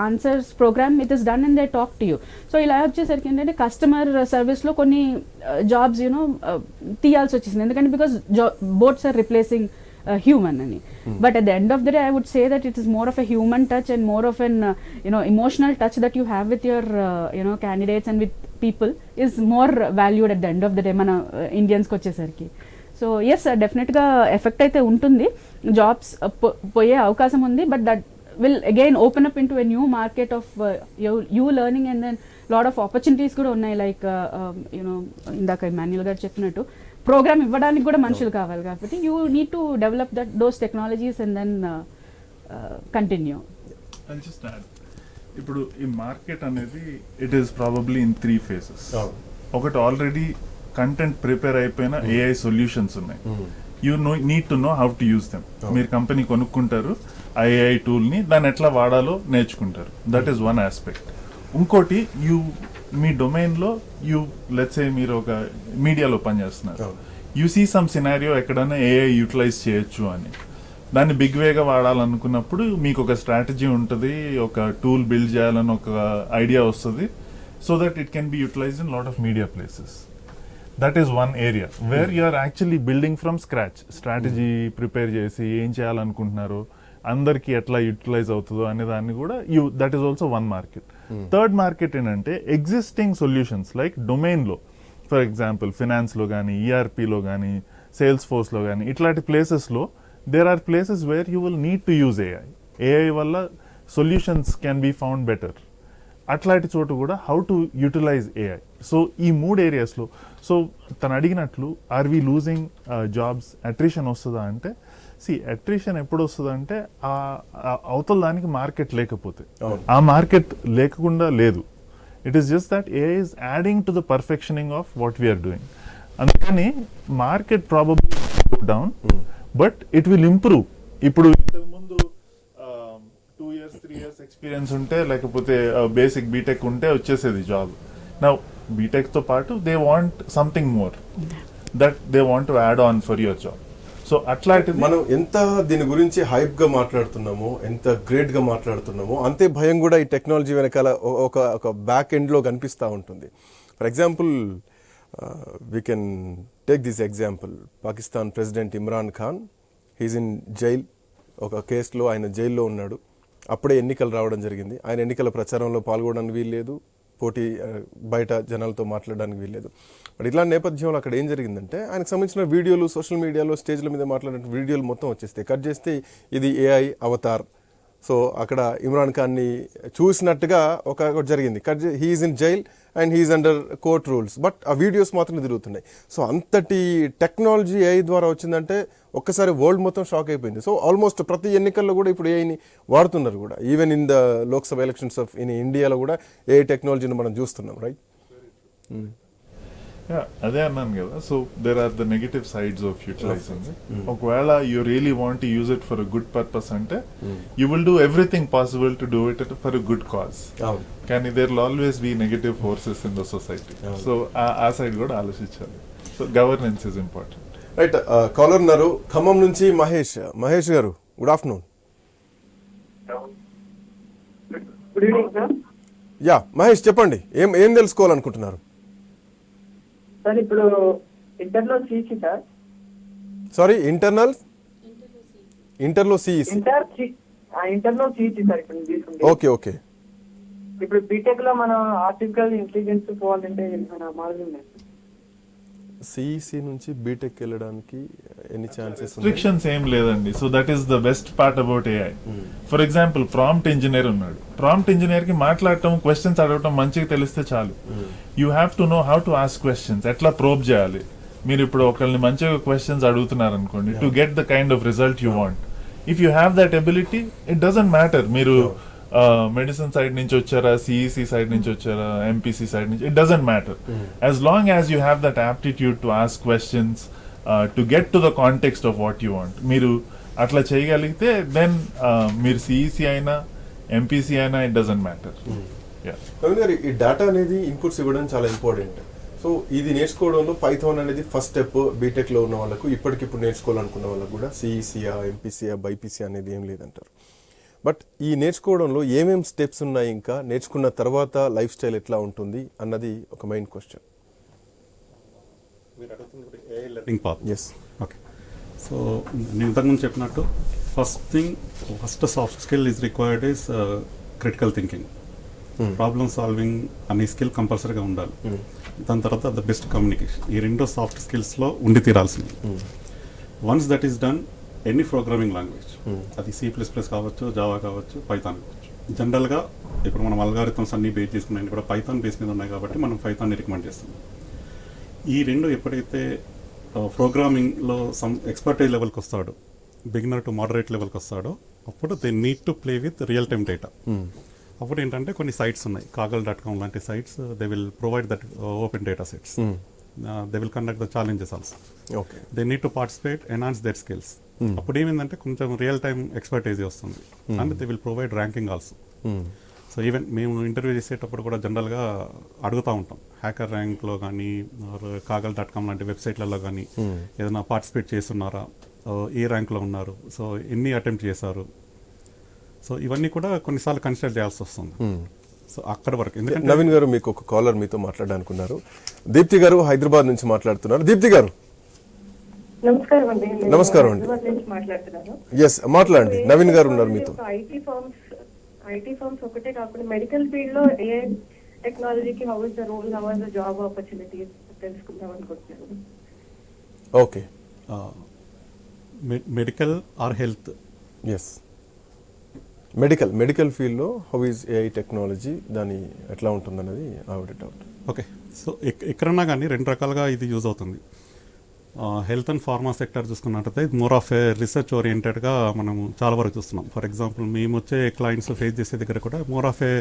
answers program it is done and they talk to you. So ఇలా వచ్చేసరికి ఏంటంటే కస్టమర్ సర్వీస్లో కొన్ని జాబ్స్ యూనో తీయాల్సి వచ్చేసింది, ఎందుకంటే because bots are replacing human ani. But at the end of the day I would say that it is more of a human touch and more of an emotional touch that you have with your candidates and with people is more valued at the end of the day mana Indians ko vachesariki. So yes, definitely ga effect aithe untundi, jobs poye avakasam undi, but that will again open up into a new market of you learning, and then lot of opportunities kuda unnai, like indaka Emmanuel garu cheppinattu program ఇవ్వడానికి కూడా మనుషులు కావాలి, కాబట్టి you need to develop those technologies and then continue. ఇప్పుడు ఈ market అనేది it is probably in 3 phases. ఒకటి already content prepare అయిపోయిన ఏఐ సొల్యూషన్స్ ఉన్నాయి. You need to know how to use them. మీరు కంపెనీ కొనుక్కుంటారు ఆ ఏఐ టూల్ని, దాన్ని ఎట్లా వాడాలో నేర్చుకుంటారు. That is one aspect. ఇంకోటి మీ డొమైన్లో లెట్స్ సే మీరు ఒక మీడియాలో పనిచేస్తున్నారు, యూ సీ సమ్ సినారియో ఎక్కడైనా ఏఐ యూటిలైజ్ చేయొచ్చు అని, దాన్ని బిగ్ వేగా వాడాలనుకున్నప్పుడు మీకు ఒక స్ట్రాటజీ ఉంటుంది, ఒక టూల్ బిల్డ్ చేయాలని ఒక ఐడియా వస్తుంది, so that it can be utilized in lot of media places. That is one area where you are actually building from scratch. Strategy prepare చేసి ఏం చేయాలనుకుంటున్నారు, అందరికి ఎట్లా యూటిలైజ్ అవుతుందో అనే దాన్ని కూడా that is also one market. Third market ఏంటంటే ఎగ్జిస్టింగ్ సొల్యూషన్స్ లైక్ డొమైన్లో, ఫర్ ఎగ్జాంపుల్ ఫినాన్స్లో కానీ, ఈఆర్పీలో కానీ, సేల్స్ ఫోర్స్లో కానీ, ఇట్లాంటి ప్లేసెస్లో there are places where you will need to use AI. AI వల్ల solutions can be found better. అట్లాంటి చోటు కూడా how to utilise AI. So ఈ 3 ఏరియాస్లో, సో తను అడిగినట్లు are we losing jobs, attrition వస్తుందా అంటే, అట్రిషన్ ఎప్పుడు వస్తుంది అంటే అవతల దానికి మార్కెట్ లేకపోతే, ఆ మార్కెట్ లేకుండా లేదు. It is just that AI is adding to the perfectioning of what we're doing. అందుకని market probably go down, but it will improve. ఇప్పుడు ఇంతకుముందు 2 years 3 years ఎక్స్పీరియన్స్ ఉంటే, లేకపోతే బేసిక్ బీటెక్ ఉంటే వచ్చేసేది జాబ్. నౌ బీటెక్ తో పాటు they want something more that they want to add on for your job. So అట్లాంటిది మనం ఎంత దీని గురించి హైప్ గా మాట్లాడుతున్నామో, ఎంత గ్రేట్ గా మాట్లాడుతున్నామో, అంతే భయం కూడా ఈ టెక్నాలజీ వెనకాల ఒక బ్యాక్ ఎండ్ లో కనిపిస్తూ ఉంటుంది. For example we can take this example. Pakistan president Imran Khan, he's in jail. ఒక కేసులో ఆయన జైల్లో ఉన్నాడు. అప్పుడే ఎన్నికలు రావడం జరిగింది. ఆయన ఎన్నికల ప్రచారంలో పాల్గొనడానికి వీల్లేదు, పోటీ బయట జనాలతో మాట్లాడడానికి వీల్లేదు. బట్ ఇలాంటి నేపథ్యంలో అక్కడ ఏం జరిగిందంటే, ఆయనకు సంబంధించిన వీడియోలు సోషల్ మీడియాలో స్టేజ్ల మీద మాట్లాడిన వీడియోలు మొత్తం వచ్చేస్తాయి. కట్ చేస్తే ఇది ఏఐ అవతార్. సో అక్కడ ఇమ్రాన్ ఖాన్ని చూసినట్టుగా ఒకటి జరిగింది. He is in jail and he is under court rules, but ఆ వీడియోస్ మాత్రం తిరుగుతున్నాయి. సో అంతటి టెక్నాలజీ ఏఐ ద్వారా వచ్చిందంటే ఒక్కసారి వరల్డ్ మొత్తం షాక్ అయిపోయింది. సో ఆల్మోస్ట్ ప్రతి ఎన్నికల్లో కూడా ఇప్పుడు ఏఐని వాడుతున్నారు కూడా. Even in the Lok Sabha elections of in ఇండియాలో కూడా ఏఐ టెక్నాలజీని మనం చూస్తున్నాం, రైట్? అదే అన్నాను కదా. So there are the negative sides of utilising. ఒకవేళ you really want to use it for a good purpose అంటే you will do everything possible to do it for a good cause. కానీ there will always be negative forces in the society. So ఆ side కూడా ఆలోచించాలి. So governance is important. Right, caller ఉన్నారు ఖమ్మం నుంచి Mahesh. Mahesh garu, good afternoon. Good evening sir. Yeah Mahesh, చెప్పండి, ఏం తెలుసుకోవాలనుకుంటున్నారు? Sir ఇప్పుడు ఇంటర్లో సిసి సార్. సారీ, ఇంటర్లో సిఈసి. ఇంటర్లో సిసి సార్ ఇప్పుడు తీసుకుంటే. ఓకే. ఇప్పుడు బీటెక్ లో మనం ఆర్టిఫిషియల్ ఇంటెలిజెన్స్ పోవాలంటే మన మార్గం లేదు. సిఈసి నుంచి బీటెక్ వెళ్ళడానికి ఎన్ని ఛాన్సెస్? రిస్ట్రిక్షన్స్ ఏం లేదండి. So that is the best part about AI. For example prompt engineer ఉన్నాడు. ప్రాంప్ట్ ఇంజనీర్ కి మాట్లాడటం, క్వశ్చన్స్ అడగటం మంచిగా తెలిస్తే చాలు. You have to know how to ask questions, ఎట్లా ప్రోబ్ చేయాలి. మీరు ఇప్పుడు ఒకరిని మంచిగా క్వశ్చన్స్ అడుగుతున్నారు అనుకోండి, to get the kind of result you want. If you have that ability, it doesn't matter మీరు మెడిసిన్ సైడ్ నుంచి వచ్చారా, సిఈసి సైడ్ నుంచి వచ్చారా, ఎంపీసీ సైడ్ నుంచి, it doesn't matter. As long as you have that aptitude to ask questions, to get to the context of what you want, మీరు అట్లా చేయగలిగితే then మీరు సిఈసి అయినా ఎంపీసీ అయినా ఇట్ డజంట్ మ్యాటర్. నవీన్ గారు, ఈ డేటా అనేది ఇన్పుట్స్ ఇవ్వడం చాలా ఇంపార్టెంట్. సో ఇది నేర్చుకోవడంలో పైథాన్ అనేది ఫస్ట్ స్టెప్. బీటెక్లో ఉన్న వాళ్ళకు, ఇప్పటికిప్పుడు నేర్చుకోవాలనుకున్న వాళ్ళకు కూడా సిఈసియా, ఎంపీసీయా, బైపీసీ అనేది ఏం లేదంటారు. బట్ ఈ నేర్చుకోవడంలో ఏమేం స్టెప్స్ ఉన్నాయి, ఇంకా నేర్చుకున్న తర్వాత లైఫ్ స్టైల్ ఎట్లా ఉంటుంది అన్నది ఒక main question. Learning path. Yes, okay. So నేను ఇంతకుముందు చెప్పినట్టు first soft skill is required is critical thinking, problem solving అనే స్కిల్ కంపల్సరీగా ఉండాలి. దాని తర్వాత ద బెస్ట్ కమ్యూనికేషన్. ఈ రెండు సాఫ్ట్ స్కిల్స్లో ఉండి తీరాల్సింది. Once that is done, any programming language, అది C++ కావచ్చు, జావా కావచ్చు, పైథాన్ కావచ్చు. జనరల్గా ఇప్పుడు మనం అల్గారిథమ్స్ అన్ని బేస్ చేసుకున్నాయి కూడా పైథాన్ బేస్ మీద ఉన్నాయి కాబట్టి మనం పైథాన్ని రికమెండ్ చేస్తున్నాం. ఈ రెండు ఎప్పుడైతే ప్రోగ్రామింగ్లో సమ్ ఎక్స్పర్టైజ్ లెవెల్కి వస్తాడో, బిగినర్ టు మోడరేట్ లెవెల్కి వస్తాడో, అప్పుడు they need to play with real time data. అప్పుడు ఏంటంటే కొన్ని సైట్స్ ఉన్నాయి, kaggle.com లాంటి sites, they will provide that open data sets. They will conduct the challenges also. Okay, they need to participate, enhance their skills. అప్పుడు ఏమైందంటే కొంచెం real time expertise వస్తుంది. And they will provide ranking also. So even మేము interview చేసేటప్పుడు కూడా జనరల్గా అడుగుతూ ఉంటాం, హ్యాకర్ ర్యాంక్లో కానీ kaggle.com లాంటి వెబ్సైట్లలో కానీ ఏదైనా పార్టిసిపేట్ చేస్తున్నారా, ఏ ర్యాంక్లో ఉన్నారు, సో ఎన్ని అటెంప్ట్ చేశారు. సో ఇవన్నీ కూడా కొన్నిసార్లు కన్సిడర్ చేయాల్సి వస్తుంది. సో అక్కడ వరకు. ఎందుకంటే నవీన్ గారు, మీకు ఒక కాలర్ మీతో మాట్లాడడానికి ఉన్నారు. దీప్తి గారు హైదరాబాద్ నుంచి మాట్లాడుతున్నారు. దీప్తి గారు, నమస్కారం అండి. నమస్కారం అండి. ఎస్, మాట్లాడండి. నవీన్ గారు ఉన్నారు మీతో. ఐటీ ఫర్మ్స్ ఒకటే కాకుండా మెడికల్ ఫీల్డ్ లో ఏ టెక్నాలజీకి how is the role, how are the job opportunities తెలుసుకుందాం అనుకుంటున్నాను. Okay, medical or health? Yes, medical ఫీల్డ్లో హౌ ఈజ్ ఏఐ టెక్నాలజీ, దాని ఎట్లా ఉంటుందన్నది ఆవిడ డౌట్. ఓకే. సో ఎక్కడన్నా కానీ రెండు రకాలుగా ఇది యూజ్ అవుతుంది. హెల్త్ అండ్ ఫార్మా సెక్టర్ చూసుకున్నట్టయితే మోర్ ఆఫ్ ఏ రీసెర్చ్ ఓరియంటెడ్గా మనం చాలా వరకు చూస్తున్నాం. ఫర్ ఎగ్జాంపుల్ మేము వచ్చే క్లయింట్స్ ఫేస్ చేసే దగ్గర కూడా more of A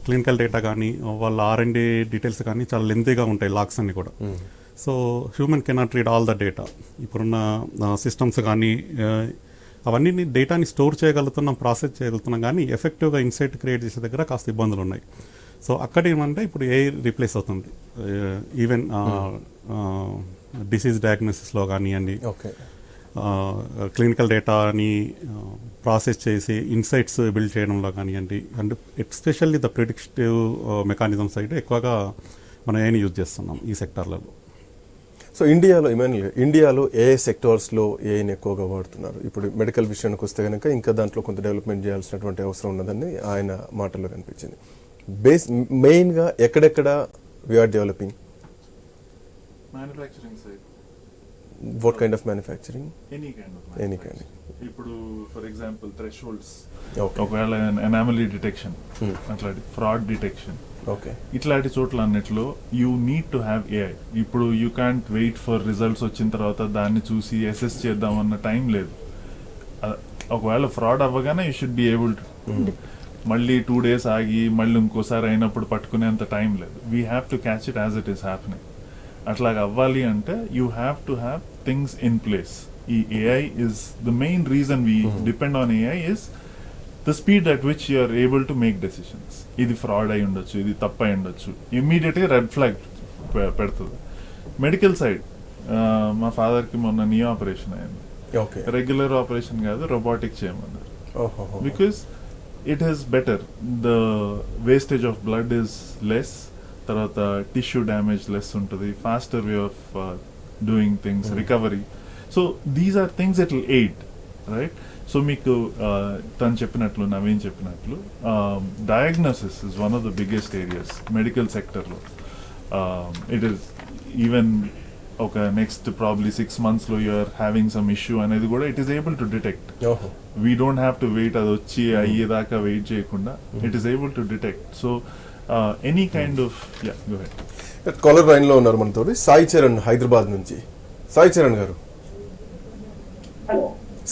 clinical data కానీ వాళ్ళ R&D డీటెయిల్స్ కానీ చాలా లెంతీగా ఉంటాయి, లాగ్స్ అన్ని కూడా. So human cannot read all the data. ఇప్పుడున్న సిస్టమ్స్ కానీ అవన్నీ డేటాని స్టోర్ చేయగలుగుతున్నాం, ప్రాసెస్ చేయగలుగుతున్నాం, కానీ ఎఫెక్టివ్గా ఇన్సైట్ క్రియేట్ చేసే దగ్గర కాస్త ఇబ్బందులు ఉన్నాయి. సో అక్కడ ఏమంటే ఇప్పుడు ఏఐ రీప్లేస్ అవుతుంది. ఈవెన్ డిసీజ్ డయాగ్నోసిస్లో కానివ్వండి, క్లినికల్ డేటాని ప్రాసెస్ చేసి ఇన్సైట్స్ బిల్డ్ చేయడంలో కానివ్వండి, and especially the predictive mechanism side ఎక్కువగా మనం ఏఐని యూజ్ చేస్తున్నాం ఈ సెక్టార్లలో. సో ఇండియాలో ఏ సెక్టార్స్లో ఏఐని ఎక్కువగా వాడుతున్నారు? ఇప్పుడు మెడికల్ విషయానికి వస్తే కనుక ఇంకా దాంట్లో కొంత డెవలప్మెంట్ చేయాల్సినటువంటి అవసరం ఉన్నదని ఆయన మాటల్లో కనిపించింది. మెయిన్గా ఎక్కడెక్కడ we're developing? Manufacturing side. What kind of manufacturing? Any kind. ఇప్పుడు ఫర్ ఎగ్జాంపుల్ థ్రెషోల్డ్స్, Okay. ఒకవేళ ఎనామలీ డిటెక్షన్, అట్లాంటి ఫ్రాడ్ డిటెక్షన్, ఓకే, ఇట్లాంటి చోట్ల అన్నిట్లో you need to have AI. ఇప్పుడు you can't wait for results వచ్చిన తర్వాత దాన్ని చూసి అసెస్ చేద్దామన్న టైం లేదు. ఒకవేళ ఫ్రాడ్ అవ్వగానే you should be able to, మళ్ళీ 2 days ఆగి మళ్ళీ ఇంకోసారి అయినప్పుడు పట్టుకునేంత టైం లేదు. We have to catch it as it is happening. అట్లాగా అవ్వాలి అంటే you have to have things in place. ఈ AI is the main reason we depend on AI is the speed at which you are able to make decisions. ఇది fraud అయి ఉండొచ్చు, ఇది తప్పు అయి ఉండొచ్చు, ఇమ్మీడియట్గా రెడ్ ఫ్లాగ్ పెడుతుంది. మెడికల్ సైడ్ మా ఫాదర్కి మొన్న నీ ఆపరేషన్ అయింది. రెగ్యులర్ ఆపరేషన్ కాదు, రోబోటిక్ చేయమన్నారు. Because it is better, the wastage of blood is less, తర్వాత టిష్యూ డ్యామేజ్ లెస్ ఉంటుంది, faster way of doing things, recovery. So these are things it will aid, right? So మీకు తను చెప్పినట్లు, నవీన్ చెప్పినట్లు, diagnosis is one of the biggest areas medical సెక్టర్లో. It is even ఒక next probably 6 months లో you are having some issue అనేది కూడా it is able to detect. We don't have to wait, అది వచ్చి అయ్యేదాకా వెయిట్ చేయకుండా it is able to detect. So any kind of go ahead. Caller line లో ఉన్నారు మనతో సాయి చరణ్ హైదరాబాద్ నుంచి. సాయి చరణ్ గారు,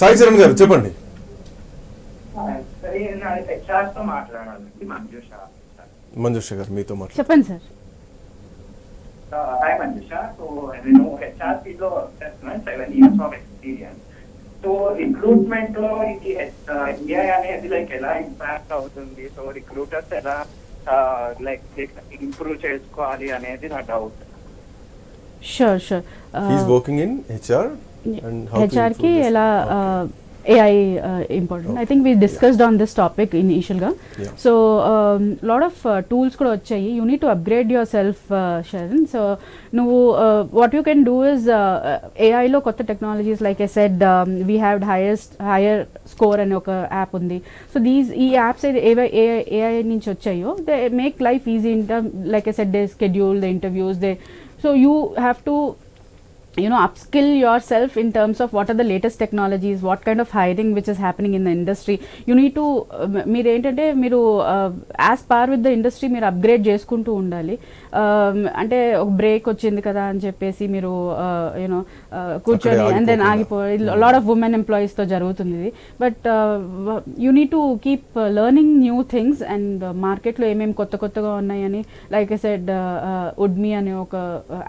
సాయి చరణ్ గారు చెప్పండి. మంజుష గారు మీతో మాట్లాడండి. చెప్పండి సార్. Hi Manjusha. So నేను HR field లో చేస్తున్నాను, 7 years of experience. So recruitment లో ఇది AI అనేది లైక్ ఎలా ఇంపాక్ట్ అవుతుంది, సో రిక్రూటర్స్ ఎలా లైక్ ఇంప్రూవ్ చేసుకోవాలి అనేది నా doubt. Sure sure. He's working in HR and how to HR కి ఎలా AI important. I think we discussed on this topic initial ga. So lot of tools kuda vachayi. You need to upgrade yourself, Sharon. So no, what you can do is AI lo kotta technologies, like I said, we have higher score and oka app undi. So these apps AI nunchi vachayo, they make life easy in term, like I said, they schedule the interviews, so you have to upskill yourself in terms of what are the latest technologies, what kind of hiring which is happening in the industry. You need to మీరు ఏంటంటే మీరు as పార్ with the industry మీరు upgrade చేసుకుంటూ ఉండాలి. అంటే ఒక break వచ్చింది కదా అని చెప్పేసి మీరు కూర్చొని అండ్ దెన్ ఆగిపోయి, లాట్ ఆఫ్ ఉమెన్ ఎంప్లాయీస్తో జరుగుతుంది ఇది. But you need to keep learning new things, and మార్కెట్లో ఏమేమి కొత్తగా ఉన్నాయని, లైక్ ఐ సెడ్ ఉడ్మీ అనే ఒక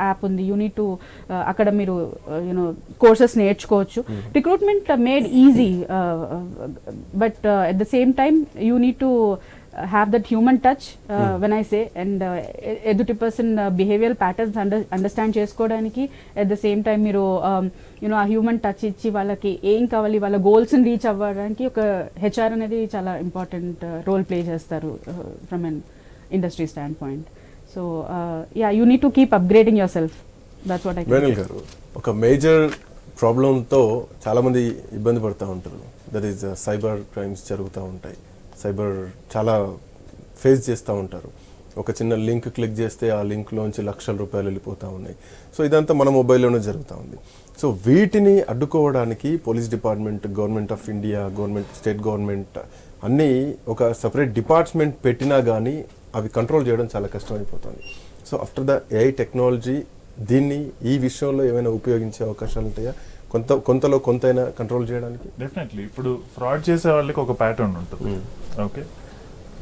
యాప్ ఉంది. యూ నీడ్ టు అక్కడ మీరు కోర్సెస్ నేర్చుకోవచ్చు. Recruitment made easy, but at the same time you need to have that human touch when I say, and ఎదుటి పర్సన్ బిహేవియర్ ప్యాటర్న్స్ అండర్స్టాండ్ చేసుకోవడానికి, at the same time మీరు ఆ human touch ఇచ్చి వాళ్ళకి ఏం కావాలి, వాళ్ళ గోల్స్ని రీచ్ అవ్వడానికి ఒక హెచ్ఆర్ అనేది చాలా ఇంపార్టెంట్ రోల్ ప్లే చేస్తారు from an industry stand point. So you need to keep upgrading your self. That's what I can say. ఒక మేజర్ ప్రాబ్లంతో చాలామంది ఇబ్బంది పడుతూ ఉంటారు. దట్ ఈస్ సైబర్ క్రైమ్స్ జరుగుతూ ఉంటాయి. సైబర్ చాలా ఫేస్ చేస్తూ ఉంటారు. ఒక చిన్న లింక్ క్లిక్ చేస్తే ఆ లింక్లోంచి లక్షల రూపాయలు వెళ్ళిపోతూ ఉన్నాయి. సో ఇదంతా మన మొబైల్లోనే జరుగుతూ ఉంది. సో వీటిని అడ్డుకోవడానికి police department, government of India, government, state government అన్నీ ఒక సపరేట్ డిపార్ట్మెంట్ పెట్టినా కానీ అవి కంట్రోల్ చేయడం చాలా కష్టమైపోతుంది. So after the AI technology దీన్ని ఈ విషయంలో ఏమైనా ఉపయోగించే అవకాశాలు ఉంటాయా, కొంతలో కొంతైనా కంట్రోల్ చేయడానికి? డెఫినెట్లీ. ఇప్పుడు ఫ్రాడ్ చేసే వాళ్ళకి ఒక ప్యాటర్న్ ఉంటుంది. Okay,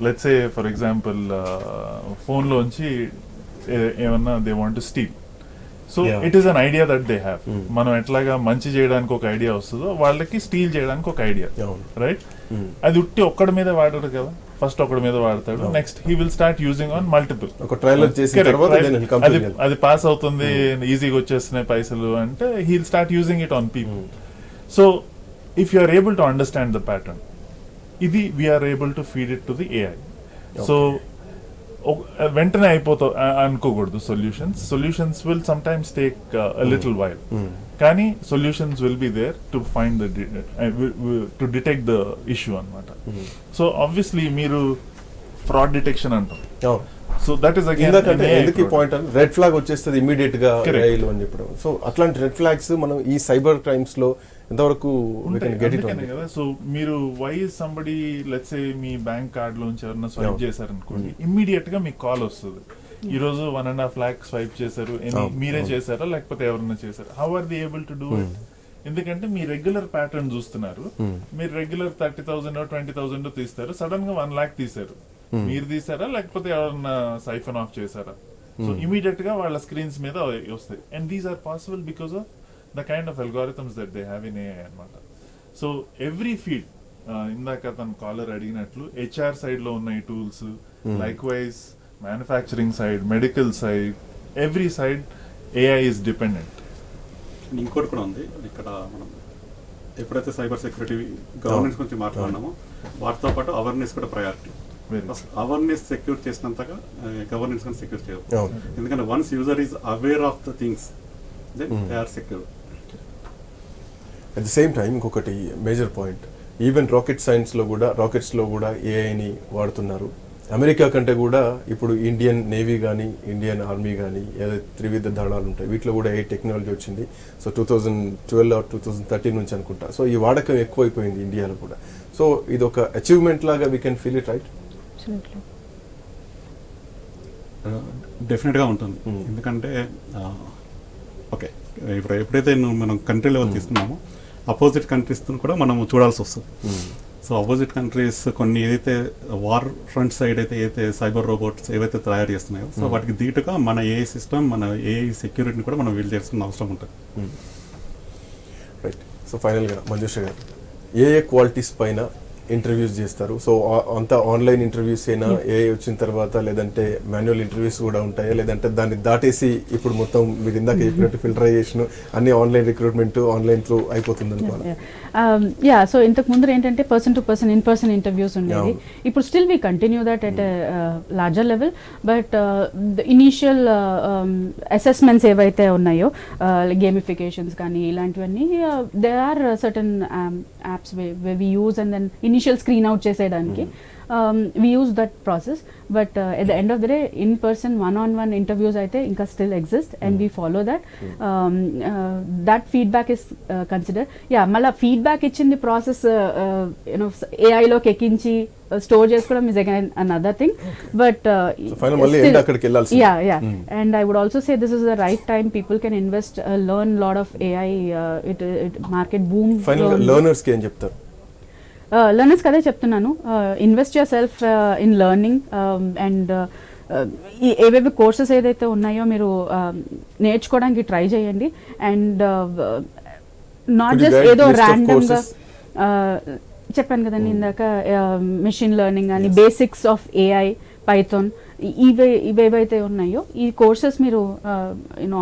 let's say for example ఫోన్లోంచి ఏమన్నా they want to steal. So it is an idea that they have. మనం ఎట్లాగా మంచి చేయడానికి ఒక ఐడియా వస్తుందో వాళ్ళకి స్టీల్ చేయడానికి ఒక ఐడియా, రైట్? అది ఉట్టి ఒక్కడి మీద వాడరు కదా, ఫస్ట్ ఒకడి మీద వాడతాడు, next he will start using on multiple. అది పాస్ అవుతుంది, ఈజీగా వచ్చేస్తున్నాయి పైసలు అంటే he will start using it on people. So if you are able to understand the pattern, ఇది we're able to feed it to the AI. So వెంటనే అయిపోతావు అనుకోకూడదు. Solutions will sometimes take little while, కానీ solutions will be there to find to detect the issue అనమాట. So obviously మీరు fraud detection అంటారు. So that is again ఎందుకు ఈ point అని రెడ్ ఫ్లాగ్ వచ్చేస్తుంది ఇమీడియట్ గా ఏఐలో అని చెప్పడం. సో అట్లాంటి రెడ్ ఫ్లాగ్స్ మనం ఈ సైబర్ క్రైమ్స్ లో ఎంతవరకు కదా. సో మీరు వై సంబడి లెట్స్ సే మీ బ్యాంక్ కార్డ్ లోంచి ఎవరన్నా స్వైప్ చేశారనుకోండి, ఇమ్మీడియట్ గా మీకు కాల్ వస్తుంది, ఈ రోజు 1.5 lakh స్వైప్ చేశారు, మీరే చేశారా లేకపోతే ఎవరన్నా చేశారు? How are they able to do it? ఎందుకంటే మీ రెగ్యులర్ ప్యాటర్న్ చూస్తున్నారు. మీరు రెగ్యులర్ 30,000 20,000 తీస్తారు, సడన్ గా 1 lakh తీశారు. మీరు తీసారా లేకపోతే ఎవరన్నా సైఫన్ ఆఫ్ చేశారా? సో ఇమీడియట్ గా వాళ్ళ స్క్రీన్స్ మీద వస్తాయి. And these are possible because of the kind of algorithms that they have in AI అనమాట. సో ఎవ్రీ ఫీల్డ్, ఇందాక తన కాలర్ అడిగినట్లు హెచ్ఆర్ సైడ్ లో ఉన్న ఈ tools, like wise manufacturing side, medical side, every side AI is dependent. ఇంకోటి కూడా ఉంది ఇక్కడ, మనం ఎప్పుడైతే సైబర్ సెక్యూరిటీ గవర్నెన్స్ గురించి మాట్లాడినామో వాటితో పాటు అవేర్నెస్ కూడా ప్రయారిటీ. అవేర్నెస్ సెక్యూర్ చేసినంతగా గవర్నెన్స్ కూడా సెక్యూర్ చేయవు. ఎందుకంటే once user is aware of the things then they are secure. At the same time ఇంకొకటి మేజర్ పాయింట్, ఈవెన్ రాకెట్స్లో కూడా ఏఐని వాడుతున్నారు. అమెరికా కంటే కూడా ఇప్పుడు ఇండియన్ నేవీ కానీ ఇండియన్ ఆర్మీ కానీ ఏదైతే త్రివిధ దళాలు ఉంటాయి వీటిలో కూడా ఏ టెక్నాలజీ వచ్చింది. సో 2012 ఆర్ 2013 నుంచి అనుకుంటా. సో ఈ వాడకం ఎక్కువైపోయింది ఇండియాలో కూడా. సో ఇది ఒక అచీవ్మెంట్ లాగా we can feel it, right? డెఫినెట్గా ఉంటుంది. ఎందుకంటే ఓకే, ఇప్పుడు ఎప్పుడైతే మనం కంట్రీ లెవెల్ తీసుకున్నామో అపోజిట్ కంట్రీస్ కూడా మనం చూడాల్సి వస్తుంది. సో అపోజిట్ కంట్రీస్ కొన్ని ఏదైతే వార్ ఫ్రంట్ సైడ్ అయితే సైబర్ రోబోట్స్ ఏవైతే తయారు చేస్తున్నాయో సో వాటికి ధీటుగా మన ఏఐ సిస్టమ్, మన ఏఐ సెక్యూరిటీని కూడా మనం వీల్ చేయాల్సిన అవసరం ఉంటుంది. రైట్. సో ఫైనల్గా మంజుష గారు, ఏఏ క్వాలిటీస్ పైన ఇంటర్వ్యూస్ చేస్తారు. సో అంతా ఆన్లైన్ ఇంటర్వ్యూస్ అయినా ఏఐ వచ్చిన తర్వాత, లేదంటే మాన్యువల్ ఇంటర్వ్యూస్ కూడా ఉంటాయా, లేదంటే దాన్ని దాటేసి ఇప్పుడు మొత్తం మీరు ఇందాక చెప్పినట్టు ఫిల్టరైజేషన్ అన్ని ఆన్లైన్ రిక్రూట్మెంట్ ఆన్లైన్ త్రూ అయిపోతుంది అనుకోవాలి? సో ఇంతకు ముందు ఏంటంటే person to person in person interviews ఉండేది. ఇప్పుడు still we continue that at larger level, but initial assessments ఏవైతే ఉన్నాయో గేమిఫికేషన్స్ కానీ ఇలాంటివన్నీ they are certain apps we use and then initial screen out చేసేయడానికి we use that process, but at the end of the day in person one-on-one interviews aithe inka still exist and we follow that. That feedback is considered. Malla feedback ichindi process AI lo ekinchi store chesukodam is again another thing. But so final malli end akkadiki ellalsi. And I would also say this is the right time people can invest, learn lot of AI. It market boom. Final learners ki em cheptaru? Learners కదే చెప్తున్నాను, invest your self in learning and ఏవేవి courses ఏదైతే ఉన్నాయో మీరు నేర్చుకోవడానికి try చేయండి. And not just ఏదో ర్యాండమ్గా చెప్పాను కదండి ఇందాక, మెషిన్ లెర్నింగ్ అని, బేసిక్స్ ఆఫ్ ఏఐ, పైథాన్, ఇవేవైతే ఉన్నాయో ఈ కోర్సెస్ మీరు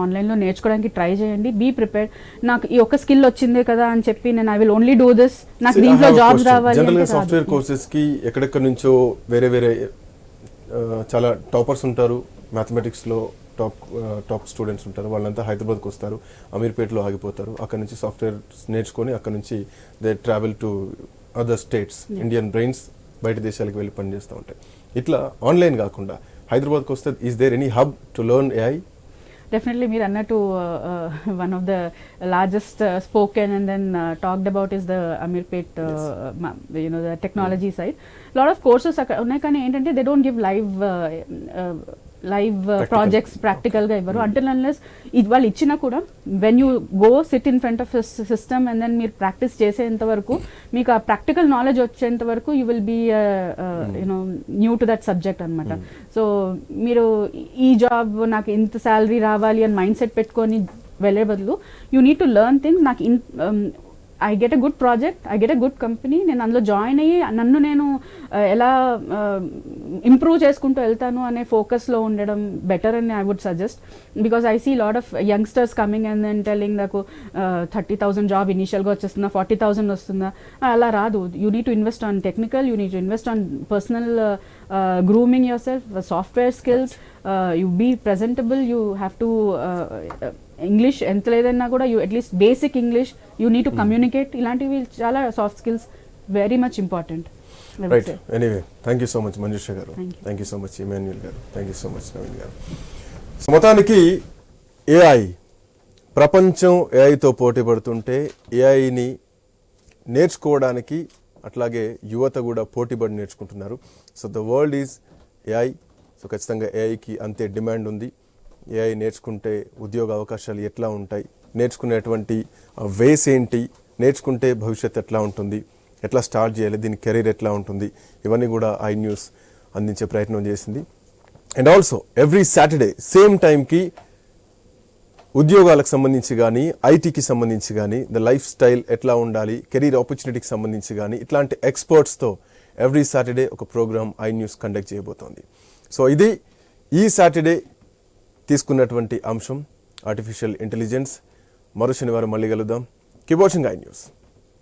ఆన్లైన్లో నేర్చుకోవడానికి ట్రై చేయండి. Be prepared. నాకు ఈ ఒక్క స్కిల్ వచ్చిందే కదా అని చెప్పి నేను I will only do this, నాకు దీంట్లో జాబ్స్ రావాలి. జనరల్గా సాఫ్ట్వేర్ కోర్సెస్ కి ఎక్కడెక్కడ నుంచో వేరే చాలా టాపర్స్ ఉంటారు, మ్యాథమెటిక్స్లో టాప్ స్టూడెంట్స్ ఉంటారు. వాళ్ళంతా హైదరాబాద్కి వస్తారు, అమీర్పేటలో ఆగిపోతారు. అక్కడ నుంచి సాఫ్ట్వేర్ నేర్చుకొని అక్కడ నుంచి they travel to other states. Indian brains బయట దేశాలకు వెళ్ళి పనిచేస్తూ ఉంటాయి. ఇట్లా ఆన్లైన్ కాకుండా హైదరాబాద్కి వస్తే is there any hub to learn AI? Definitely, మీరు అన్నట్టు one of the largest spoken and then talked about is the Amirpet, the technology side. Lot of courses ఉన్నాయి, కానీ ఏంటంటే they don't give live projects practical గా ఇవ్వరు. until unless వాళ్ళు ఇచ్చినా కూడా when you go sit in front of a system and then మీరు practice చేసేంత వరకు, మీకు ఆ ప్రాక్టికల్ నాలెడ్జ్ వచ్చేంత వరకు you will be new to that subject అనమాట. సో మీరు ఈ జాబ్ నాకు ఇంత శాలరీ రావాలి అని మైండ్ సెట్ పెట్టుకొని వెళ్ళే బదులు you need to learn things. నాకు I get a good project, I get a good company, నేను అందులో జాయిన్ అయ్యి నన్ను నేను ఎలా ఇంప్రూవ్ చేసుకుంటూ వెళ్తాను అనే ఫోకస్లో ఉండడం బెటర్ అని I would suggest. Because I see lot of youngsters coming and then telling నాకు 30,000 జాబ్ ఇనీషియల్గా వచ్చేస్తుందా, 40,000 వస్తుందా, అలా రాదు. You need to invest on technical, you need to invest on personal grooming yourself, software skills, you be presentable, you have to English ఎంత లేదన్నా కూడా you at least basic English, you need to communicate. ఇలాంటివి చాలా soft skills very much important. Right. Anyway, thank you so much Manjusha garu, thank you so much Emmanuel garu, thank you so much Naveen garu. సో మొత్తానికి AI ప్రపంచం ఏఐతో పోటీ పడుతుంటే ఏఐని నేర్చుకోవడానికి అట్లాగే యువత కూడా పోటీపడి నేర్చుకుంటున్నారు. So the world is AI. So ఖచ్చితంగా ఏఐకి అంతే డిమాండ్ ఉంది. ఏఐ నేర్చుకుంటే ఉద్యోగ అవకాశాలు ఎట్లా ఉంటాయి, నేర్చుకునేటువంటి వేస్ ఏంటి, నేర్చుకుంటే భవిష్యత్తు ఎట్లా ఉంటుంది, ఎట్లా స్టార్ట్ చేయాలి, దీని కెరీర్ ఎట్లా ఉంటుంది, ఇవన్నీ కూడా iNEWS అందించే ప్రయత్నం చేసింది. And also every Saturday same టైంకి ఉద్యోగాలకు సంబంధించి కానీ ఐటీకి సంబంధించి కానీ ద లైఫ్ స్టైల్ ఎట్లా ఉండాలి, కెరీర్ ఆపర్చునిటీకి సంబంధించి కానీ ఇట్లాంటి ఎక్స్పర్ట్స్తో ఎవ్రీ సాటర్డే ఒక ప్రోగ్రామ్ iNEWS కండక్ట్ చేయబోతోంది. సో ఇది ఈ సాటర్డే తీసుకున్నటువంటి అంశం ఆర్టిఫిషియల్ ఇంటెలిజెన్స్. మరో శనివారం మళ్ళీ కలుద్దాం. Keep watching iNEWS.